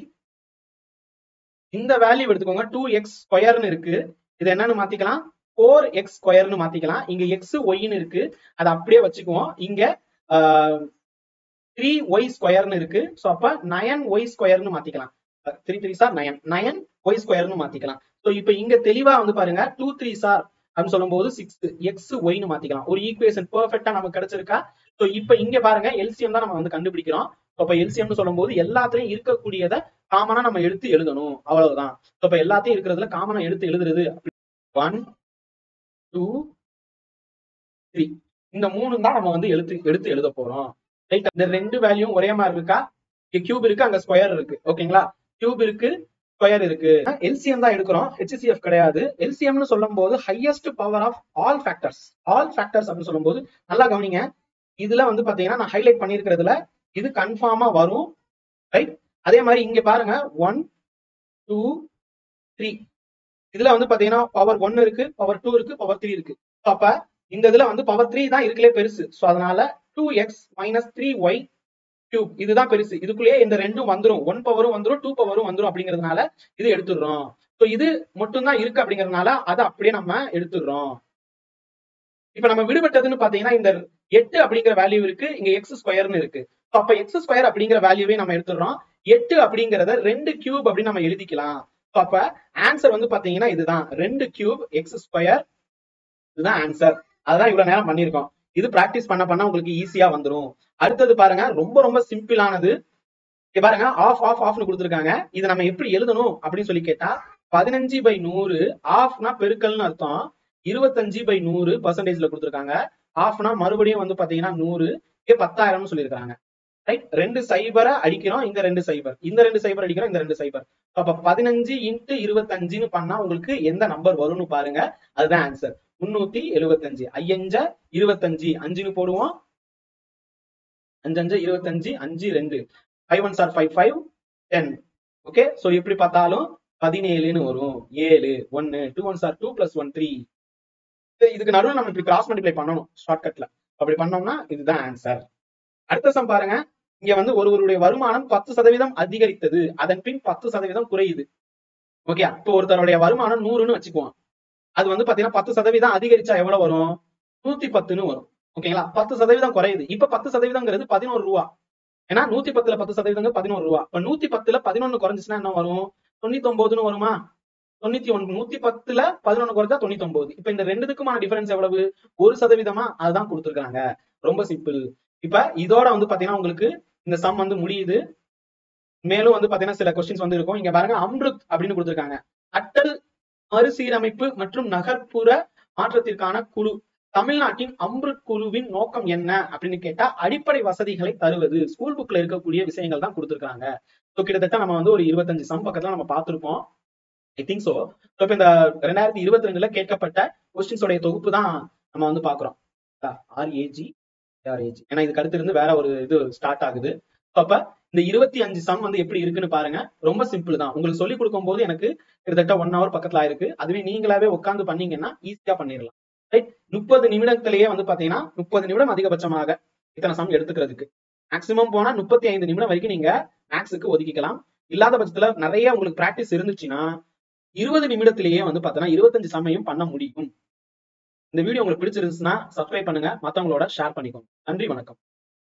இந்த வேல்யூ எடுத்துக்கோங்க, 2x ஸ்கொயர்னு இருக்கு, இது என்னன்னு மாத்திக்கலாம், 4x ஸ்கொயர்னு மாத்திக்கலாம். இங்க x yன்னு இருக்கு, அதை அப்படியே வச்சுக்குவோம். இங்க 3y ஸ்கொயர்னு இருக்கு, சோ அப்ப 9y ஸ்கொயர்னு மாத்திக்கலாம். 3 3 9 9y ஸ்கொயர்னு மாத்திக்கலாம். சோ இப்ப இங்க தெளிவா வந்து பாருங்க, 2 3 சார் அப்படின்னு சொல்லும்போது 6 எக்ஸ் ஒய்னு மாத்திக்கலாம். ஒரு ஈக்குவேஷன் பெர்ஃபெக்ட்டா நமக்கு கிடைச்சிருக்கா? ஸோ இப்போ இங்க பாருங்க எல்சிஎம் தான் நம்ம வந்து கண்டுபிடிக்கிறோம். அப்ப எல்சிஎம்னு சொல்லும்போது எல்லாத்துலயும் இருக்கக்கூடியதை காமனா நம்ம எடுத்து எழுதணும், அவ்வளவுதான். இப்ப எல்லாத்தையும் இருக்கிறதுல காமனா எடுத்து எழுதுறது 1 2 3 இந்த 3 தான் நம்ம வந்து எடுத்து எழுத போறோம். ரைட், இந்த ரெண்டு வேல்யூ ஒரே மாதிரி இருக்கா? இங்க கியூப் இருக்கு, அங்க ஸ்கொயர் இருக்கு. ஓகேங்களா, கியூப் இருக்கு, ஸ்கொயர் இருக்கு. எல்சிஎம் தான் எடுக்கிறோம், HCF கிடையாது. எல்சிஎம்னு சொல்லும் போது highest power of all factors. All factors அப்படின்னு சொல்லும் போது நல்லா கவனிங்க. இதுல வந்து பாத்தீங்கன்னா நான் ஹைலைட் பண்ணிருக்கிறதுல இது கன்ஃபார்மா வரும். ரைட், அதே மாதிரி இங்க பாருங்க 1 2 3 இதுல வந்து பாத்தீங்கன்னா பவர் 1 இருக்கு, பவர் 2 இருக்கு, பவர் 3 இருக்கு. அப்ப இந்த இதுல வந்து பவர் 3 தான் இருக்கலே பெருசு. சோ அதனால 2x - 3y கியூப் இதுதான் பெருசு. இதுக்குள்ளேயே இந்த ரெண்டும் வந்துரும், 1 பவரும் வந்துரும், 2 பவரும் வந்துரும். அப்படிங்கிறதுனால இது எடுத்துடுறோம். சோ இது மட்டும் தான் இருக்கு அப்படிங்கறதுனால அதை அப்படியே நம்ம எடுத்துடுறோம். இப்ப நம்ம விடுபட்டதுன்னு பாத்தீங்கன்னா இந்த 8 அப்படிங்கிற வேல்யூ இருக்கு, இங்க எக்ஸ் ஸ்கொயர்னு இருக்கு. அப்ப எக்ஸ் ஸ்கொயர் அப்படிங்கிற வேல்யூவே நம்ம எடுத்துடுறோம். 8 அப்படிங்கறத 2 கியூப் அப்படின்னு நம்ம எழுதிக்கலாம். அப்ப ஆன்சர் வந்து பாத்தீங்கன்னா இதுதான் 2 கியூப் எக்ஸ் ஸ்கொயர். இதுதான் ஆன்சர். அதான் இவ்வளவு நேரம் பண்ணிருக்கோம். இது பிராக்டிஸ் பண்ண உங்களுக்கு ஈஸியா வந்துடும். அடுத்தது பாருங்க, ரொம்ப ரொம்ப சிம்பிளானது. பாருங்க ஆஃப் ஆஃப் ஆஃப்னு கொடுத்துருக்காங்க. இதை நம்ம எப்படி எழுதணும் அப்படின்னு சொல்லி கேட்டா 15/100 ஆஃப்னா பெருக்கல்னு அர்த்தம். 25/100% கொடுத்துருக்காங்க. ஆஃப்னா மறுபடியும் வந்து பாத்தீங்கன்னா 100 10,000 சொல்லியிருக்காங்க. ரைட், 2 சைபரை அடிக்கிறோம், இந்த 2 சைபர், இந்த 2 சைபர் அடிக்கிறோம், இந்த 2 சைபர். அப்ப 15 × 25 பண்ணா உங்களுக்கு எந்த நம்பர் வரும்னு பாருங்க. அதுதான் ஆன்சர் 375. 5 25 5ன்னு போடுவோம். 5 25 5 2 5 1s are 5 5 10. ஓகே, சோ எப்படி பார்த்தாலும் 17ன்னு வரும். 7 1 2 1s are 2 + 1 3. இதுக்கு நடுவில் நம்ம இப்படி கிராஸ் மல்டிப்ளை பண்ணணும் ஷார்ட்கட்ல. அப்படி பண்ணோம்னா இதுதான் ஆன்சர். அடுத்த சம் பாருங்க. இங்க வந்து ஒருவருடைய வருமானம் 10% அதிகரித்தது, அதன் பின் 10% குறையுது. ஓகே, இப்போ ஒருத்தருடைய வருமானம் 100ன்னு வச்சுக்குவோம். அது வந்து பாத்தீங்கன்னா 10% அதிகரிச்சா எவ்வளவு வரும்? 110ன்னு வரும். ஓகேங்களா, 10% குறையுது. இப்ப 10%ங்கிறது 11 ரூபா. ஏன்னா 110ல 10% 11 ரூபா. இப்ப 110ல 11 குறைஞ்சிச்சுன்னா என்ன வரும்? 99ன்னு வருமா? 99. 110ல 11 குறைஞ்சா 99. இப்ப இந்த ரெண்டுக்குமான டிஃபரன்ஸ் எவ்வளவு? 1%. அதுதான் கொடுத்துருக்காங்க. ரொம்ப சிம்பிள். இப்ப இதோட வந்து பாத்தீங்கன்னா உங்களுக்கு இந்த சம் வந்து முடியுது. மேலும் வந்து பாத்தீங்கன்னா சில கொஸ்டின்ஸ் வந்து இருக்கும். இங்க பாருங்க, அம்ருத் அப்படின்னு கொடுத்துருக்காங்க. அட்டல் மறுசீரமைப்பு மற்றும் நகர்ப்புற மாற்றத்திற்கான குழு, தமிழ்நாட்டின் அம்ருத் குழுவின் நோக்கம் என்ன அப்படின்னு கேட்டா அடிப்படை வசதிகளை தருவது. ஸ்கூல் புக்ல இருக்கக்கூடிய விஷயங்கள் தான் கொடுத்துருக்காங்க. கிட்டத்தட்ட நம்ம வந்து ஒரு 25 சம் பக்கத்துல நம்ம பார்த்திருப்போம். I think so. இப்ப இந்த 2022ல கேட்கப்பட்ட கொஸ்டின்ஸோட தொகுப்பு தான் நம்ம வந்து பாக்குறோம். RAG. ஏன்னா இதுக்கு அடுத்து இருந்து வேற ஒரு இது ஸ்டார்ட் ஆகுது. அப்ப இந்த 25 சம் வந்து எப்படி இருக்குன்னு பாருங்க. ரொம்ப சிம்பிள் தான். உங்களுக்கு சொல்லி கொடுக்கும் போது எனக்கு கிட்டத்தட்ட 1 hour பக்கத்துல ஆயிருக்கு. அதுவே நீங்களாவே உட்காந்து பண்ணீங்கன்னா ஈஸியா பண்ணிடலாம். ரைட், 30 நிமிடத்திலேயே வந்து பாத்தீங்கன்னா 30 நிமிடம் அதிகபட்சமாக இத்தனை சம் எடுத்துக்கிறதுக்கு. மேக்சிமம் போனா 35 நிமிடம் வரைக்கும் நீங்க மேக்ஸுக்கு ஒதுக்கிக்கலாம். இல்லாத பட்சத்துல நிறைய உங்களுக்கு பிராக்டிஸ் இருந்துச்சுன்னா 20 நிமிடத்திலேயே வந்து பாத்தீங்கன்னா 25 சமையும் பண்ண முடியும். இந்த வீடியோ உங்களுக்கு பிடிச்சிருந்துச்சுன்னா சப்ஸ்கிரைப் பண்ணுங்க, மத்தவங்களோட ஷேர் பண்ணிக்கோங்க. நன்றி, வணக்கம்.